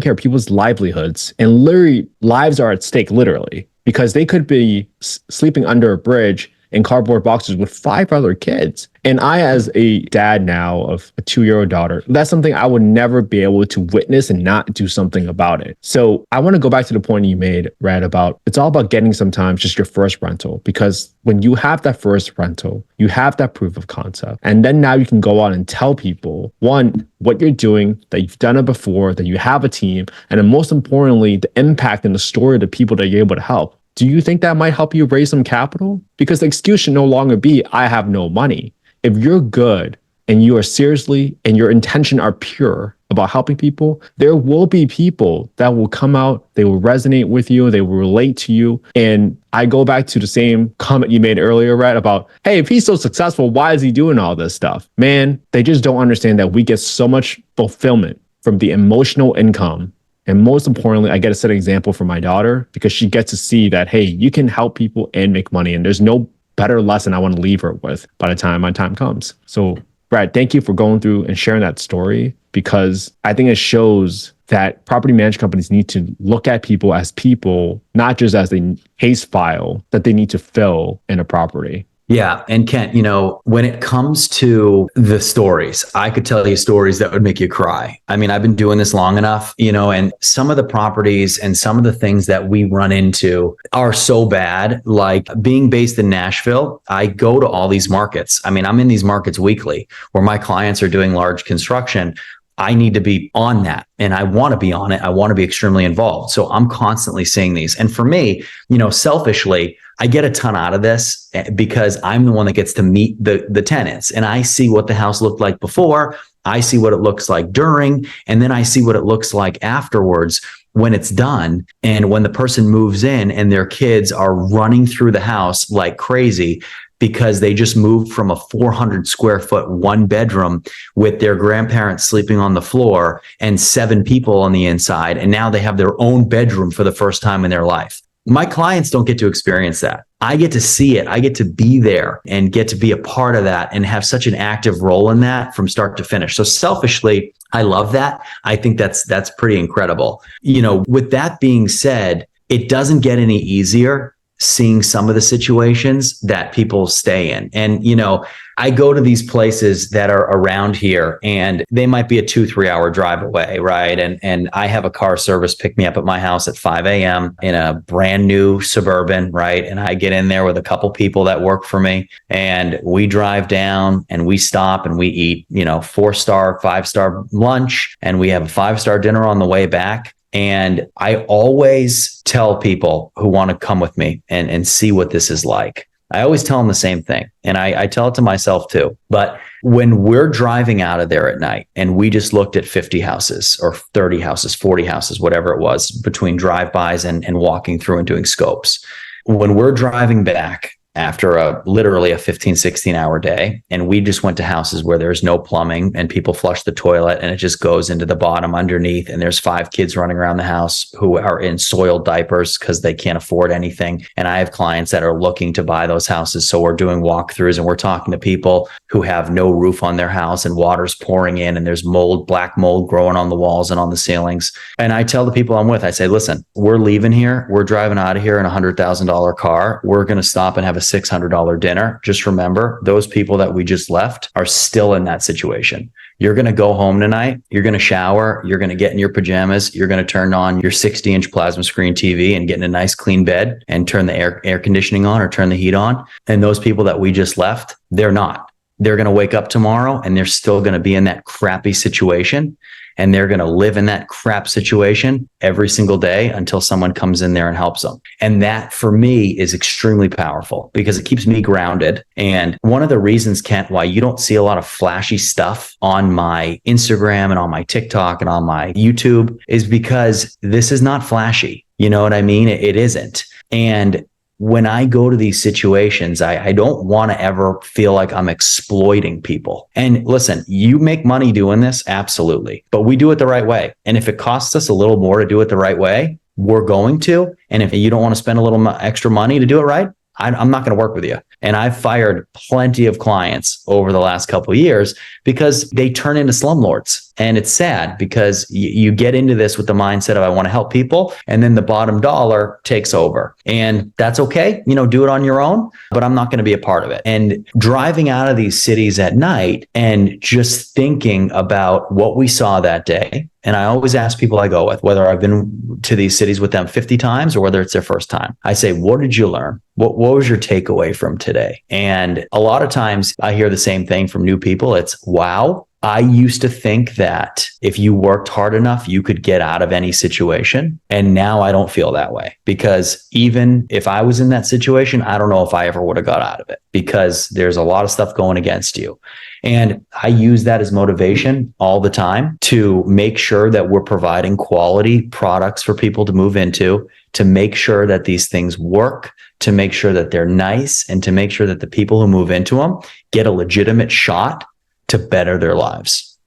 care of people's livelihoods, and literally lives are at stake, literally, because they could be sleeping under a bridge in cardboard boxes with 5 other kids. And I, as a dad now of a 2-year-old daughter, that's something I would never be able to witness and not do something about it. So I want to go back to the point you made, Rhett, about it's all about getting sometimes just your first rental, because when you have that first rental, you have that proof of concept. And then now you can go on and tell people, one, what you're doing, that you've done it before, that you have a team, and then most importantly, the impact and the story of the people that you're able to help. Do you think that might help you raise some capital? Because the excuse should no longer be, I have no money. If you're good and you are seriously and your intention are pure about helping people, there will be people that will come out, they will resonate with you, they will relate to you. And I go back to the same comment you made earlier, Rhett, about, hey, if he's so successful, why is he doing all this stuff? Man, they just don't understand that we get so much fulfillment from the emotional income. And most importantly, I get to set an example for my daughter because she gets to see that, hey, you can help people and make money. And there's no better lesson I want to leave her with by the time my time comes. So, Brad, thank you for going through and sharing that story, because I think it shows that property management companies need to look at people, not just as a case file that they need to fill in a property. Yeah. And Kent, when it comes to the stories, I could tell you stories that would make you cry. I mean, I've been doing this long enough, and some of the properties and some of the things that we run into are so bad. Like being based in Nashville, I go to all these markets. I mean, I'm in these markets weekly where my clients are doing large construction. I need to be on that and I want to be on it. I want to be extremely involved. So I'm constantly seeing these. And for me, selfishly, I get a ton out of this because I'm the one that gets to meet the tenants, and I see what the house looked like before. I see what it looks like during, and then I see what it looks like afterwards when it's done. And when the person moves in and their kids are running through the house like crazy, because they just moved from a 400 square foot 1-bedroom with their grandparents sleeping on the floor and 7 people on the inside. And now they have their own bedroom for the first time in their life. My clients don't get to experience that. I get to see it. I get to be there and get to be a part of that and have such an active role in that from start to finish. So selfishly, I love that. I think that's pretty incredible. With that being said, it doesn't get any easier seeing some of the situations that people stay in. And, I go to these places that are around here and they might be a 2-3 hour drive away. Right. And I have a car service pick me up at my house at 5 a.m. in a brand new Suburban. Right. And I get in there with a couple people that work for me and we drive down and we stop and we eat, 4-star, 5-star lunch, and we have a 5-star dinner on the way back. And I always tell people who want to come with me and see what this is like. I always tell them the same thing. And I tell it to myself too. But when we're driving out of there at night and we just looked at 50 houses or 30 houses, 40 houses, whatever it was, between drive-bys and walking through and doing scopes, when we're driving back after literally a 15, 16 hour day, and we just went to houses where there's no plumbing and people flush the toilet and it just goes into the bottom underneath, and there's 5 kids running around the house who are in soiled diapers because they can't afford anything. And I have clients that are looking to buy those houses. So we're doing walkthroughs and we're talking to people who have no roof on their house and water's pouring in and there's black mold growing on the walls and on the ceilings. And I tell the people I'm with, I say, listen, we're leaving here. We're driving out of here in a $100,000 car. We're going to stop and have a $600 dinner. Just remember, those people that we just left are still in that situation. You're going to go home tonight. You're going to shower. You're going to get in your pajamas. You're going to turn on your 60-inch plasma screen TV and get in a nice clean bed and turn the air conditioning on or turn the heat on. And those people that we just left, they're not. They're going to wake up tomorrow and they're still going to be in that crappy situation. and they're going to live in that crap situation every single day until someone comes in there and helps them. And that for me is extremely powerful because it keeps me grounded. And one of the reasons, Kent, why you don't see a lot of flashy stuff on my Instagram and on my TikTok and on my YouTube is because this is not flashy. You know what I mean? It isn't. And when I go to these situations, I don't want to ever feel like I'm exploiting people. And listen, you make money doing this, absolutely, but we do it the right way. And if it costs us a little more to do it the right way, we're going to. And if you don't want to spend a little extra money to do it right, I'm not going to work with you. And I've fired plenty of clients over the last couple of years because they turn into slumlords. And it's sad because you get into this with the mindset of I want to help people, and then the bottom dollar takes over. And that's okay. Do it on your own, but I'm not going to be a part of it. And driving out of these cities at night and just thinking about what we saw that day. And I always ask people I go with, whether I've been to these cities with them 50 times or whether it's their first time, I say, what did you learn? What was your takeaway from today? And a lot of times I hear the same thing from new people. It's, wow, I used to think that if you worked hard enough, you could get out of any situation. And now I don't feel that way, because even if I was in that situation, I don't know if I ever would have got out of it, because there's a lot of stuff going against you. And I use that as motivation all the time to make sure that we're providing quality products for people to move into, to make sure that these things work, to make sure that they're nice, and to make sure that the people who move into them get a legitimate shot to better their lives.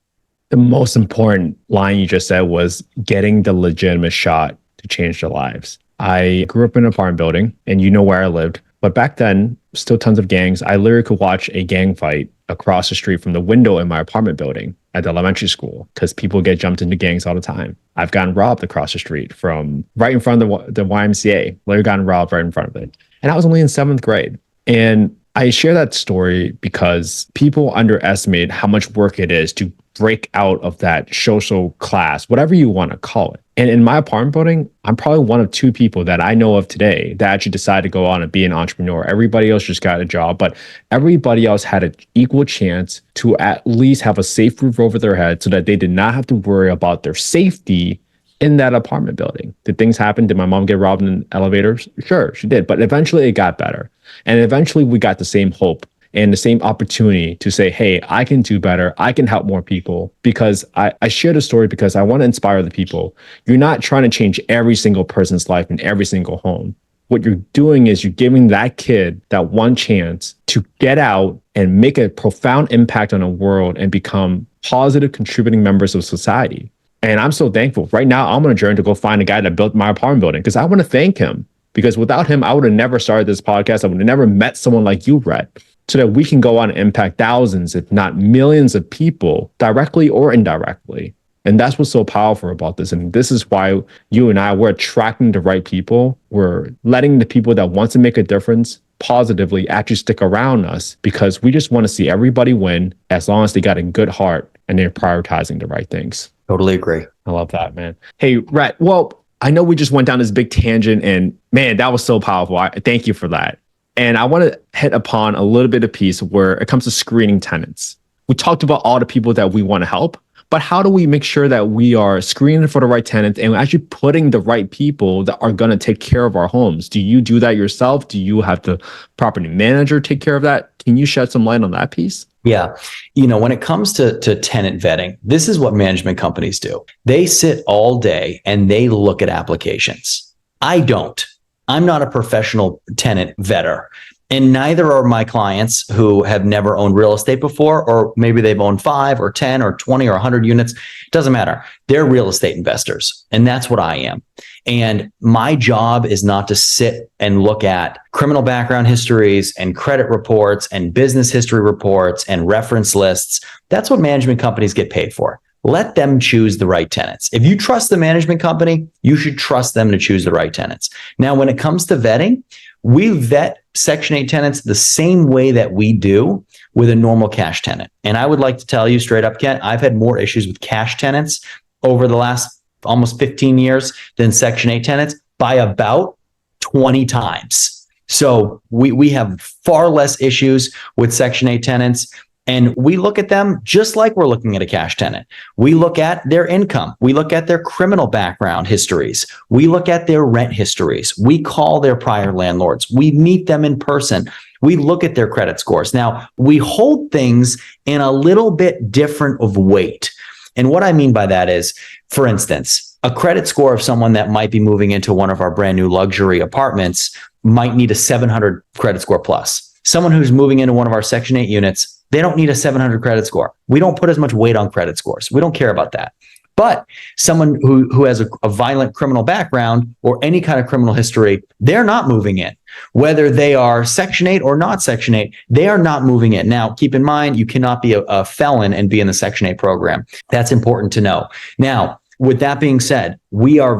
The most important line you just said was getting the legitimate shot to change their lives. I grew up in an apartment building, and you know where I lived. But back then, still tons of gangs. I literally could watch a gang fight across the street from the window in my apartment building at the elementary school, because people get jumped into gangs all the time. I've gotten robbed across the street from right in front of the YMCA. Literally gotten robbed right in front of it. And I was only in 7th grade. And I share that story because people underestimate how much work it is to break out of that social class, whatever you want to call it. And in my apartment building, I'm probably one of 2 people that I know of today that actually decided to go on and be an entrepreneur. Everybody else just got a job, but everybody else had an equal chance to at least have a safe roof over their head so that they did not have to worry about their safety in that apartment building. Did things happen? Did my mom get robbed in elevators? Sure, she did. But eventually it got better. And eventually we got the same hope and the same opportunity to say, hey, I can do better. I can help more people, because I share the story because I want to inspire the people. You're not trying to change every single person's life in every single home. What you're doing is you're giving that kid that one chance to get out and make a profound impact on the world and become positive contributing members of society. And I'm so thankful. Right now, I'm on a journey to go find a guy that built my apartment building, because I want to thank him. Because without him, I would have never started this podcast. I would have never met someone like you, Rhett, so that we can go on and impact thousands, if not millions of people, directly or indirectly. And that's what's so powerful about this. And this is why you and I, we're attracting the right people. We're letting the people that want to make a difference positively actually stick around us, because we just want to see everybody win as long as they got a good heart and they're prioritizing the right things. Totally agree. I love that, man. Hey, Rhett, well, I know we just went down this big tangent, and man, that was so powerful. Thank you for that. And I want to hit upon a little bit of piece where it comes to screening tenants. We talked about all the people that we want to help, but how do we make sure that we are screening for the right tenants and actually putting the right people that are going to take care of our homes? Do you do that yourself? Do you have the property manager take care of that? Can you shed some light on that piece? Yeah. When it comes to tenant vetting, this is what management companies do. They sit all day and they look at applications. I don't. I'm not a professional tenant vetter. And neither are my clients who have never owned real estate before, or maybe they've owned 5 or 10 or 20 or 100 units. It doesn't matter. They're real estate investors. And that's what I am. And my job is not to sit and look at criminal background histories and credit reports and business history reports and reference lists. That's what management companies get paid for. Let them choose the right tenants. If you trust the management company, you should trust them to choose the right tenants. Now, when it comes to vetting, we vet Section 8 tenants the same way that we do with a normal cash tenant. And I would like to tell you straight up, Kent, I've had more issues with cash tenants over the last almost 15 years than Section 8 tenants by about 20 times. So we have far less issues with Section 8 tenants. And we look at them just like we're looking at a cash tenant. We look at their income. We look at their criminal background histories. We look at their rent histories. We call their prior landlords. We meet them in person. We look at their credit scores. Now, we hold things in a little bit different of weight. And what I mean by that is, for instance, a credit score of someone that might be moving into one of our brand new luxury apartments might need a 700 credit score plus. Someone who's moving into one of our Section 8 units, they don't need a 700 credit score. We don't put as much weight on credit scores. We don't care about that. But someone who has a violent criminal background or any kind of criminal history, they're not moving in. Whether they are Section 8 or not Section 8, they are not moving in. Now, keep in mind, you cannot be a felon and be in the Section 8 program. That's important to know. Now, with that being said, we are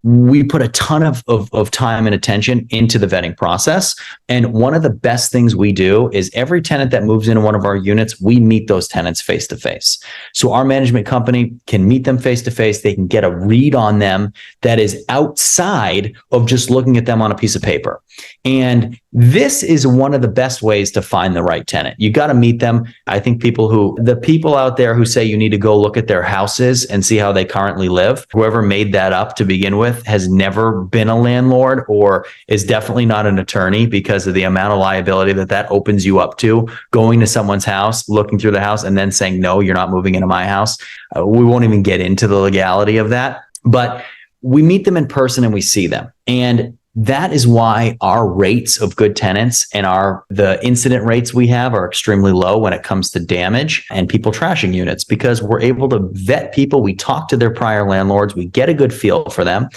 we put a ton of time and attention into the vetting process. And one of the best things we do is every tenant that moves into one of our units, we meet those tenants face to face. So our management company can meet them face to face. They can get a read on them that is outside of just looking at them on a piece of paper. And this is one of the best ways to find the right tenant. You got to meet them. I think the people out there who say you need to go look at their houses and see how they currently live, whoever made that up to begin with has never been a landlord or is definitely not an attorney, because of the amount of liability that opens you up to going to someone's house, looking through the house and then saying, no, you're not moving into my house. We won't even get into the legality of that, but we meet them in person and we see them. And that is why our rates of good tenants and the incident rates we have are extremely low when it comes to damage and people trashing units, because we're able to vet people. We talk to their prior landlords. We get a good feel for them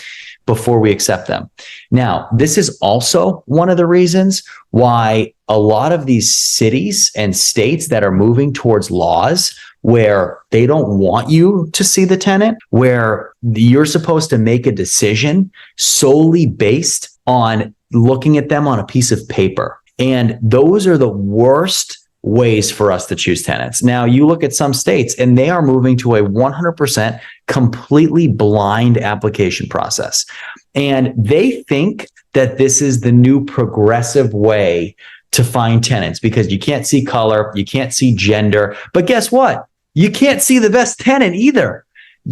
before we accept them. Now, this is also one of the reasons why a lot of these cities and states that are moving towards laws where they don't want you to see the tenant, where you're supposed to make a decision solely based on looking at them on a piece of paper. And those are the worst ways for us to choose tenants. Now, you look at some states and they are moving to a 100% completely blind application process. And they think that this is the new progressive way to find tenants, because you can't see color, you can't see gender. But guess what? You can't see the best tenant either,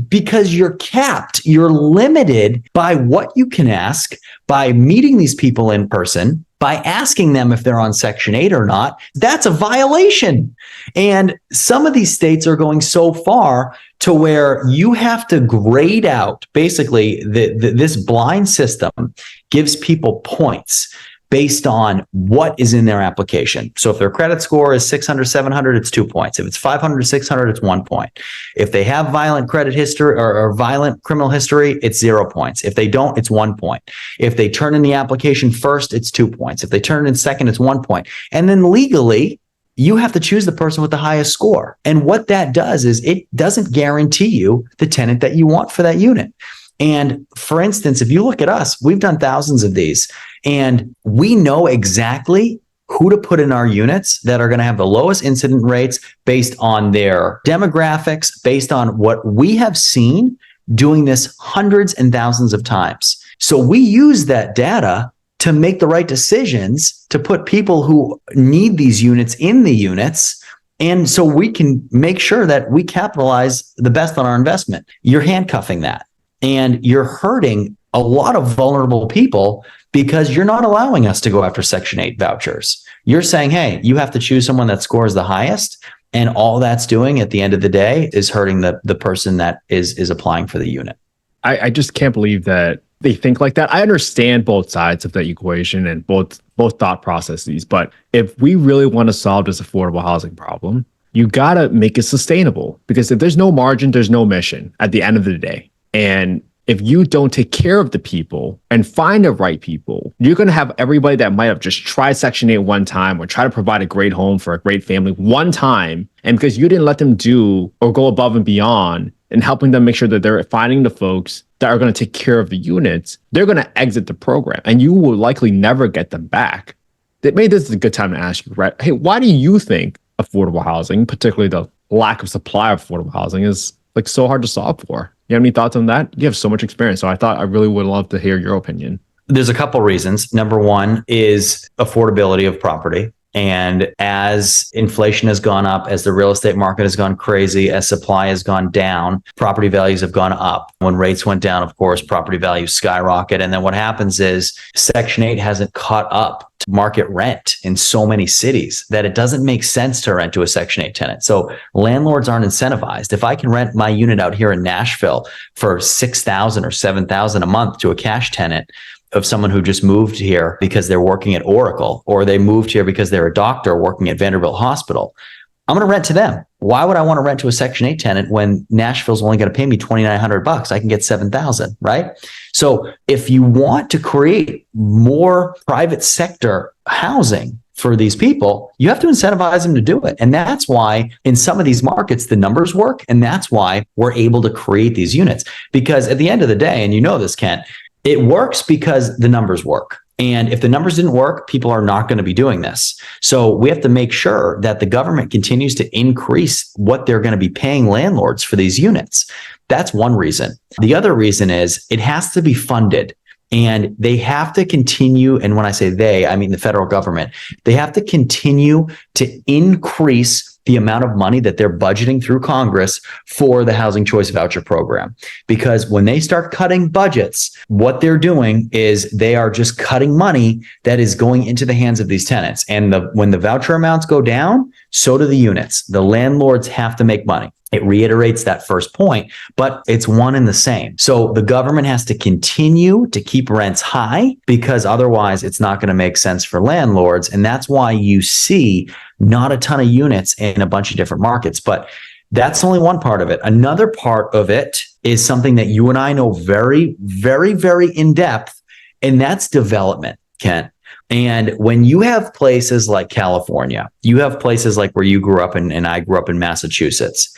because you're capped. You're limited by what you can ask by meeting these people in person, by asking them if they're on Section 8 or not. That's a violation. And some of these states are going so far to where you have to grade out. Basically, this blind system gives people points based on what is in their application. So if their credit score is 600, 700, it's 2 points. If it's 500, 600, it's 1 point. If they have violent credit history or violent criminal history, it's 0 points. If they don't, it's 1 point. If they turn in the application first, it's 2 points. If they turn in second, it's 1 point. And then legally, you have to choose the person with the highest score. And what that does is it doesn't guarantee you the tenant that you want for that unit. And for instance, if you look at us, we've done thousands of these, and we know exactly who to put in our units that are going to have the lowest incident rates based on their demographics, based on what we have seen doing this hundreds and thousands of times. So we use that data to make the right decisions to put people who need these units in the units. And so we can make sure that we capitalize the best on our investment. You're handcuffing that. And you're hurting a lot of vulnerable people because you're not allowing us to go after Section 8 vouchers. You're saying, hey, you have to choose someone that scores the highest. And all that's doing at the end of the day is hurting the person that is applying for the unit. I just can't believe that they think like that. I understand both sides of the equation and both thought processes. But if we really want to solve this affordable housing problem, you got to make it sustainable. Because if there's no margin, there's no mission at the end of the day. And if you don't take care of the people and find the right people, you're going to have everybody that might have just tried Section 8 one time or try to provide a great home for a great family one time. And because you didn't let them do or go above and beyond and helping them make sure that they're finding the folks that are going to take care of the units, they're going to exit the program and you will likely never get them back. Maybe this is a good time to ask you, Rhett, hey, why do you think affordable housing, particularly the lack of supply of affordable housing, is like so hard to solve for? You have any thoughts on that? You have so much experience, so I really would love to hear your opinion. There's a couple reasons. Number one is affordability of property. And as inflation has gone up, as the real estate market has gone crazy, as supply has gone down, property values have gone up. When rates went down, of course, property values skyrocket. And then what happens is Section 8 hasn't caught up to market rent in so many cities that it doesn't make sense to rent to a Section 8 tenant. So landlords aren't incentivized. If I can rent my unit out here in Nashville for $6,000 or $7,000 a month to a cash tenant of someone who just moved here because they're working at Oracle, or they moved here because they're a doctor working at Vanderbilt Hospital, I'm going to rent to them. Why would I want to rent to a Section 8 tenant when Nashville's only going to pay me $2,900? I can get $7,000, right? So if you want to create more private sector housing for these people, you have to incentivize them to do it. And that's why in some of these markets, the numbers work. And that's why we're able to create these units. Because at the end of the day, and you know this, Kent, it works because the numbers work. And if the numbers didn't work, people are not going to be doing this. So we have to make sure that the government continues to increase what they're going to be paying landlords for these units. That's one reason. The other reason is it has to be funded. And they have to continue, and when I say they, I mean the federal government, they have to continue to increase the amount of money that they're budgeting through Congress for the Housing Choice Voucher Program. Because when they start cutting budgets, what they're doing is they are just cutting money that is going into the hands of these tenants. And when the voucher amounts go down, so do the units. The landlords have to make money. It reiterates that first point, but it's one and the same. So the government has to continue to keep rents high because otherwise it's not going to make sense for landlords. And that's why you see not a ton of units in a bunch of different markets. But that's only one part of it. Another part of it is something that you and I know very, very, very in depth, and that's development, Kent. And when you have places like California, you have places like where you grew up and I grew up in Massachusetts,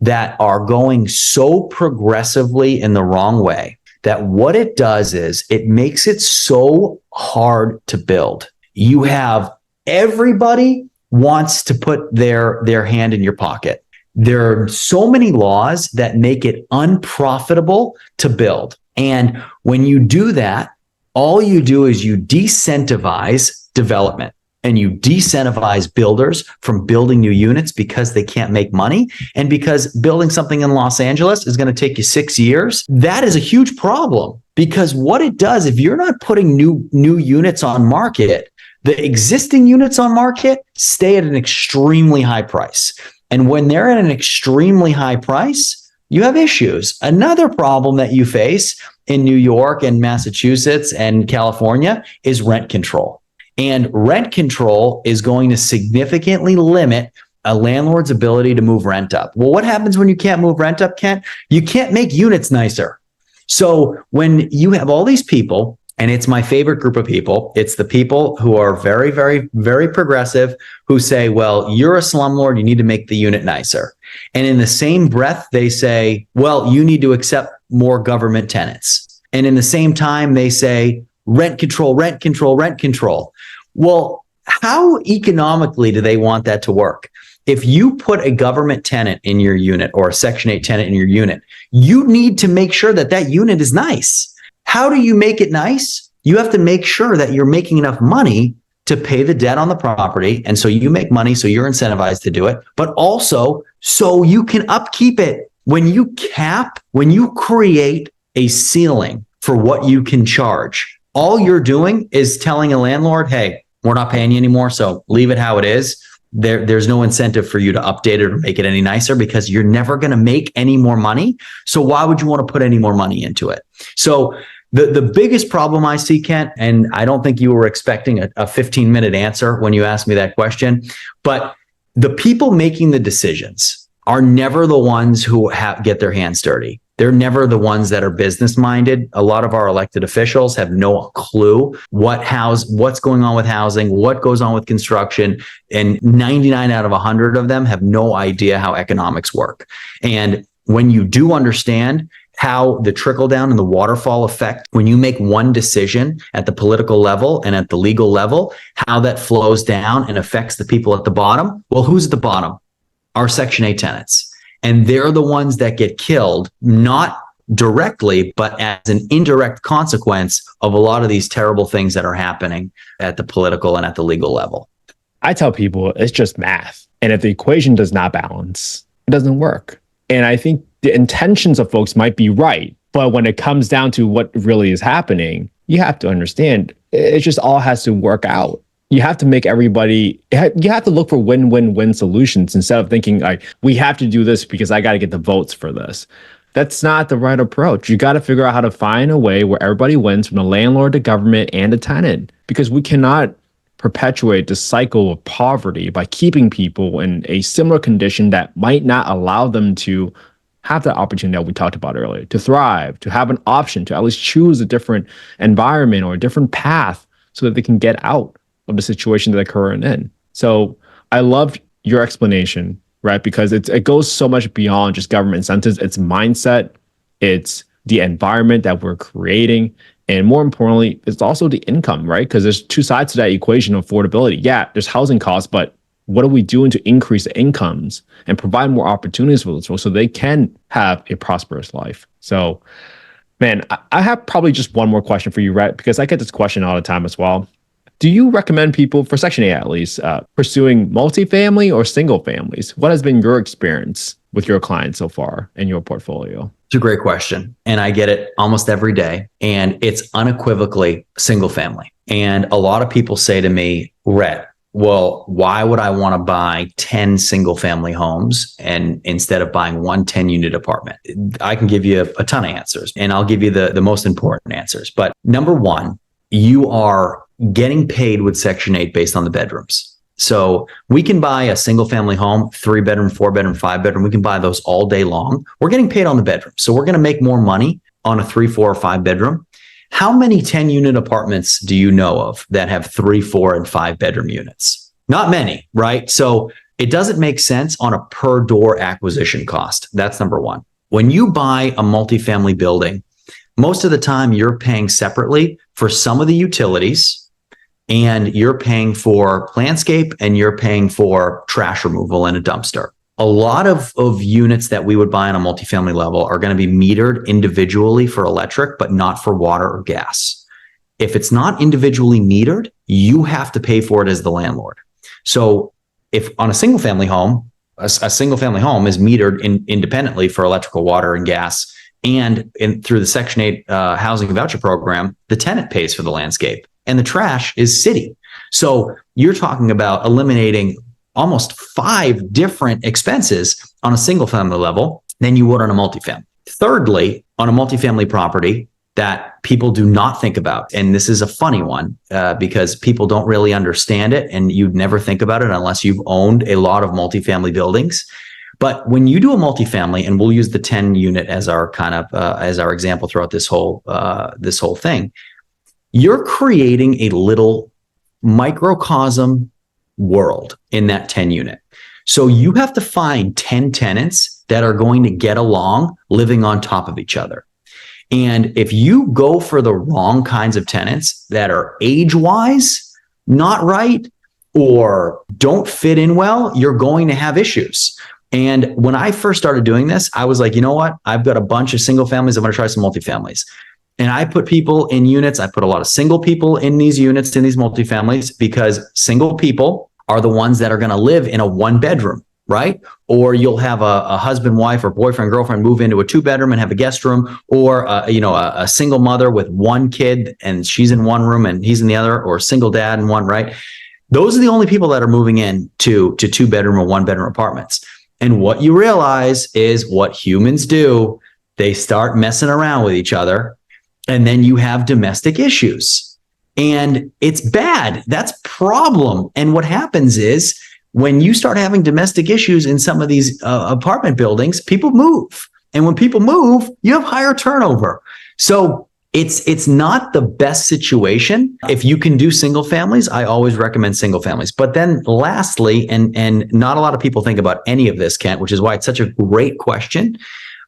that are going so progressively in the wrong way that what it does is it makes it so hard to build. You have everybody wants to put their hand in your pocket. There are so many laws that make it unprofitable to build. And when you do that, all you do is you decentivize development. And you decentivize builders from building new units because they can't make money. And because building something in Los Angeles is going to take you 6 years, that is a huge problem. Because what it does, if you're not putting new units on market, the existing units on market stay at an extremely high price. And when they're at an extremely high price, you have issues. Another problem that you face in New York and Massachusetts and California is rent control. And rent control is going to significantly limit a landlord's ability to move rent up. Well, what happens when you can't move rent up, Kent? You can't make units nicer. So when you have all these people, and it's my favorite group of people, it's the people who are very, very, very progressive, who say, well, you're a slumlord, you need to make the unit nicer. And in the same breath, they say, well, you need to accept more government tenants. And in the same time, they say, rent control, rent control, rent control. Well, how economically do they want that to work? If you put a government tenant in your unit or a Section 8 tenant in your unit, you need to make sure that that unit is nice. How do you make it nice? You have to make sure that you're making enough money to pay the debt on the property. And so you make money, so you're incentivized to do it, but also so you can upkeep it. When you create a ceiling for what you can charge, all you're doing is telling a landlord, hey, we're not paying you anymore, so leave it how it is. There's no incentive for you to update it or make it any nicer because you're never going to make any more money. So why would you want to put any more money into it? So the biggest problem I see, Kent, and I don't think you were expecting a 15-minute answer when you asked me that question, but the people making the decisions are never the ones who get their hands dirty. They're never the ones that are business minded. A lot of our elected officials have no clue what's going on with housing, what goes on with construction. And 99 out of 100 of them have no idea how economics work. And when you do understand how the trickle down and the waterfall effect, when you make one decision at the political level and at the legal level, how that flows down and affects the people at the bottom. Well, who's at the bottom? Our Section 8 tenants. And they're the ones that get killed, not directly, but as an indirect consequence of a lot of these terrible things that are happening at the political and at the legal level. I tell people it's just math. And if the equation does not balance, it doesn't work. And I think the intentions of folks might be right. But when it comes down to what really is happening, you have to understand it just all has to work out. You have to make everybody, you have to look for win-win-win solutions instead of thinking like, we have to do this because I got to get the votes for this. That's not the right approach. You got to figure out how to find a way where everybody wins from the landlord, the government, and the tenant, because we cannot perpetuate the cycle of poverty by keeping people in a similar condition that might not allow them to have that opportunity that we talked about earlier, to thrive, to have an option, to at least choose a different environment or a different path so that they can get out of the situation that they're currently in. So I loved your explanation, right? Because it goes so much beyond just government incentives. It's mindset, it's the environment that we're creating, and more importantly, it's also the income, right? Because there's two sides to that equation of affordability. Yeah, there's housing costs, but what are we doing to increase the incomes and provide more opportunities for those folks so they can have a prosperous life? So, man, I have probably just one more question for you, Rhett, because I get this question all the time as well. Do you recommend people, for Section 8 at least, pursuing multifamily or single families? What has been your experience with your clients so far in your portfolio? It's a great question. And I get it almost every day. And it's unequivocally single family. And a lot of people say to me, Rhett, well, why would I want to buy 10 single family homes and instead of buying one 10-unit apartment? I can give you a ton of answers, and I'll give you the most important answers. But number one, you are getting paid with Section 8 based on the bedrooms. So we can buy a single family home, 3-bedroom, 4-bedroom, 5-bedroom. We can buy those all day long. We're getting paid on the bedroom. So we're going to make more money on a 3, 4, or 5-bedroom. How many 10-unit apartments do you know of that have 3, 4, and 5-bedroom units? Not many, right? So it doesn't make sense on a per door acquisition cost. That's number one. When you buy a multifamily building, most of the time you're paying separately for some of the utilities, and you're paying for landscape, and you're paying for trash removal and a dumpster. A lot of units that we would buy on a multifamily level are going to be metered individually for electric, but not for water or gas. If it's not individually metered, you have to pay for it as the landlord. So if on a single family home, a single family home is metered independently for electrical, water, and gas, and through the Section 8 housing voucher program, the tenant pays for the landscape, and the trash is city. So you're talking about eliminating almost 5 different expenses on a single family level than you would on a multifamily. Thirdly, on a multifamily property that people do not think about, and this is a funny one because people don't really understand it, and you'd never think about it unless you've owned a lot of multifamily buildings. But when you do a multifamily, and we'll use the 10 unit as our kind of as our example throughout this whole thing, you're creating a little microcosm world in that 10 unit. So you have to find 10 tenants that are going to get along living on top of each other. And if you go for the wrong kinds of tenants that are age-wise not right or don't fit in well, you're going to have issues. And when I first started doing this, I was like, you know what? I've got a bunch of single families. I'm going to try some multifamilies. And I put people in units. I put a lot of single people in these units, in these multifamilies, because single people are the ones that are going to live in a 1-bedroom, right? Or you'll have a husband, wife, or boyfriend, girlfriend move into a 2-bedroom and have a guest room, or a single mother with 1 kid and she's in one room and he's in the other, or a single dad in one, right? Those are the only people that are moving in to 2-bedroom or 1-bedroom apartments. And what you realize is what humans do. They start messing around with each other. And then you have domestic issues, and it's bad. That's problem. And what happens is when you start having domestic issues in some of these apartment buildings, people move. And when people move, you have higher turnover. So it's not the best situation. If you can do single families, I always recommend single families. But then lastly, and not a lot of people think about any of this, Kent, which is why it's such a great question.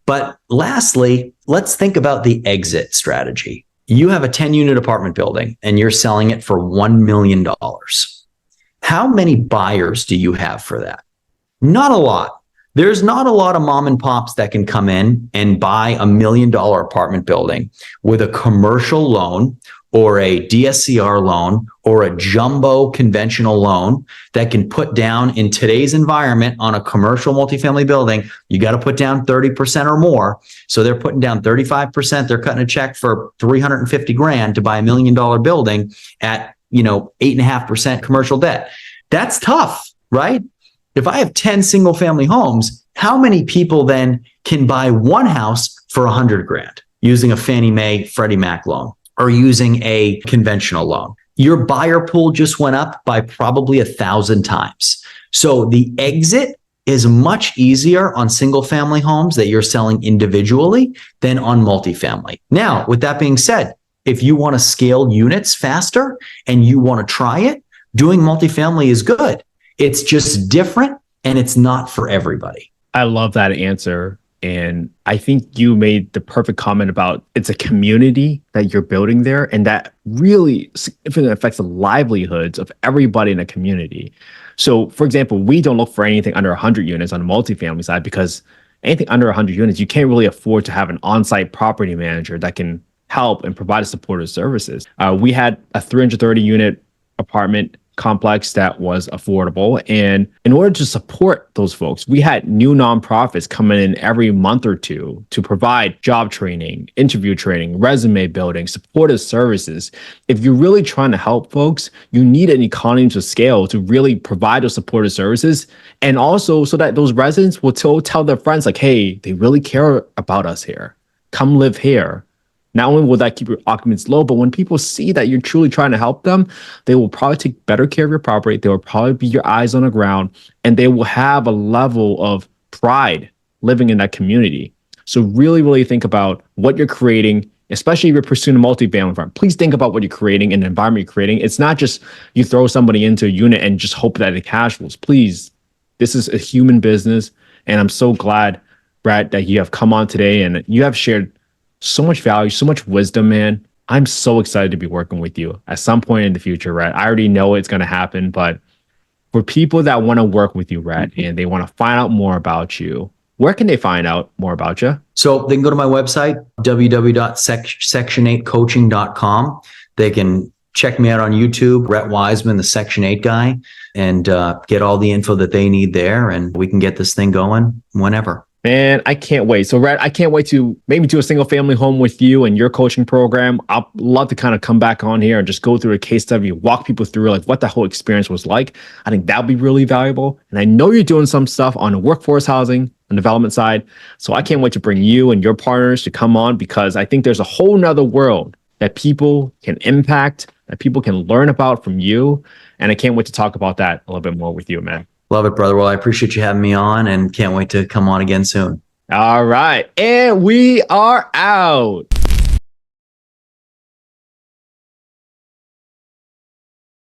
But lastly, let's think about the exit strategy. You have a 10-unit apartment building and you're selling it for $1 million. How many buyers do you have for that? Not a lot. There's not a lot of mom and pops that can come in and buy $1 million apartment building with a commercial loan or a DSCR loan or a jumbo conventional loan that can put down in today's environment on a commercial multifamily building, you got to put down 30% or more. So they're putting down 35%. They're cutting a check for 350 grand to buy $1 million building at, 8.5% commercial debt. That's tough, right? If I have 10 single family homes, how many people then can buy one house for 100 grand using a Fannie Mae, Freddie Mac loan or using a conventional loan? Your buyer pool just went up by probably 1,000 times. So the exit is much easier on single family homes that you're selling individually than on multifamily. Now, with that being said, if you want to scale units faster and you want to try it, doing multifamily is good. It's just different and it's not for everybody. I love that answer. And I think you made the perfect comment about it's a community that you're building there, and that really significantly affects the livelihoods of everybody in a community. So, for example, we don't look for anything under 100 units on the multifamily side because anything under 100 units, you can't really afford to have an on-site property manager that can help and provide supportive services. We had a 330 unit apartment complex that was affordable. And in order to support those folks, we had new nonprofits coming in every month or two to provide job training, interview training, resume building, supportive services. If you're really trying to help folks, you need an economy of scale to really provide those supportive services. And also so that those residents will tell their friends like, hey, they really care about us here. Come live here. Not only will that keep your occupants low, but when people see that you're truly trying to help them, they will probably take better care of your property. They will probably be your eyes on the ground, and they will have a level of pride living in that community. So really, really think about what you're creating, especially if you're pursuing a multi-family environment. Please think about what you're creating and the environment you're creating. It's not just you throw somebody into a unit and just hope that it cash flows. Please, this is a human business, and I'm so glad, Brad, that you have come on today and you have shared so much value, so much wisdom, man. I'm so excited to be working with you at some point in the future, Rhett. I already know it's going to happen, but for people that want to work with you, Rhett, and they want to find out more about you, where can they find out more about you? So they can go to my website, www.section8coaching.com. They can check me out on YouTube, Rhett Wiseman, the Section 8 guy, and get all the info that they need there. And we can get this thing going whenever. Man, I can't wait. So, Rhett, I can't wait to maybe do a single family home with you and your coaching program. I'd love to kind of come back on here and just go through a case study, walk people through like what the whole experience was like. I think that'd be really valuable. And I know you're doing some stuff on the workforce housing and development side. So I can't wait to bring you and your partners to come on, because I think there's a whole nother world that people can impact, that people can learn about from you. And I can't wait to talk about that a little bit more with you, man. Love it, brother. Well, I appreciate you having me on and can't wait to come on again soon. All right. And we are out.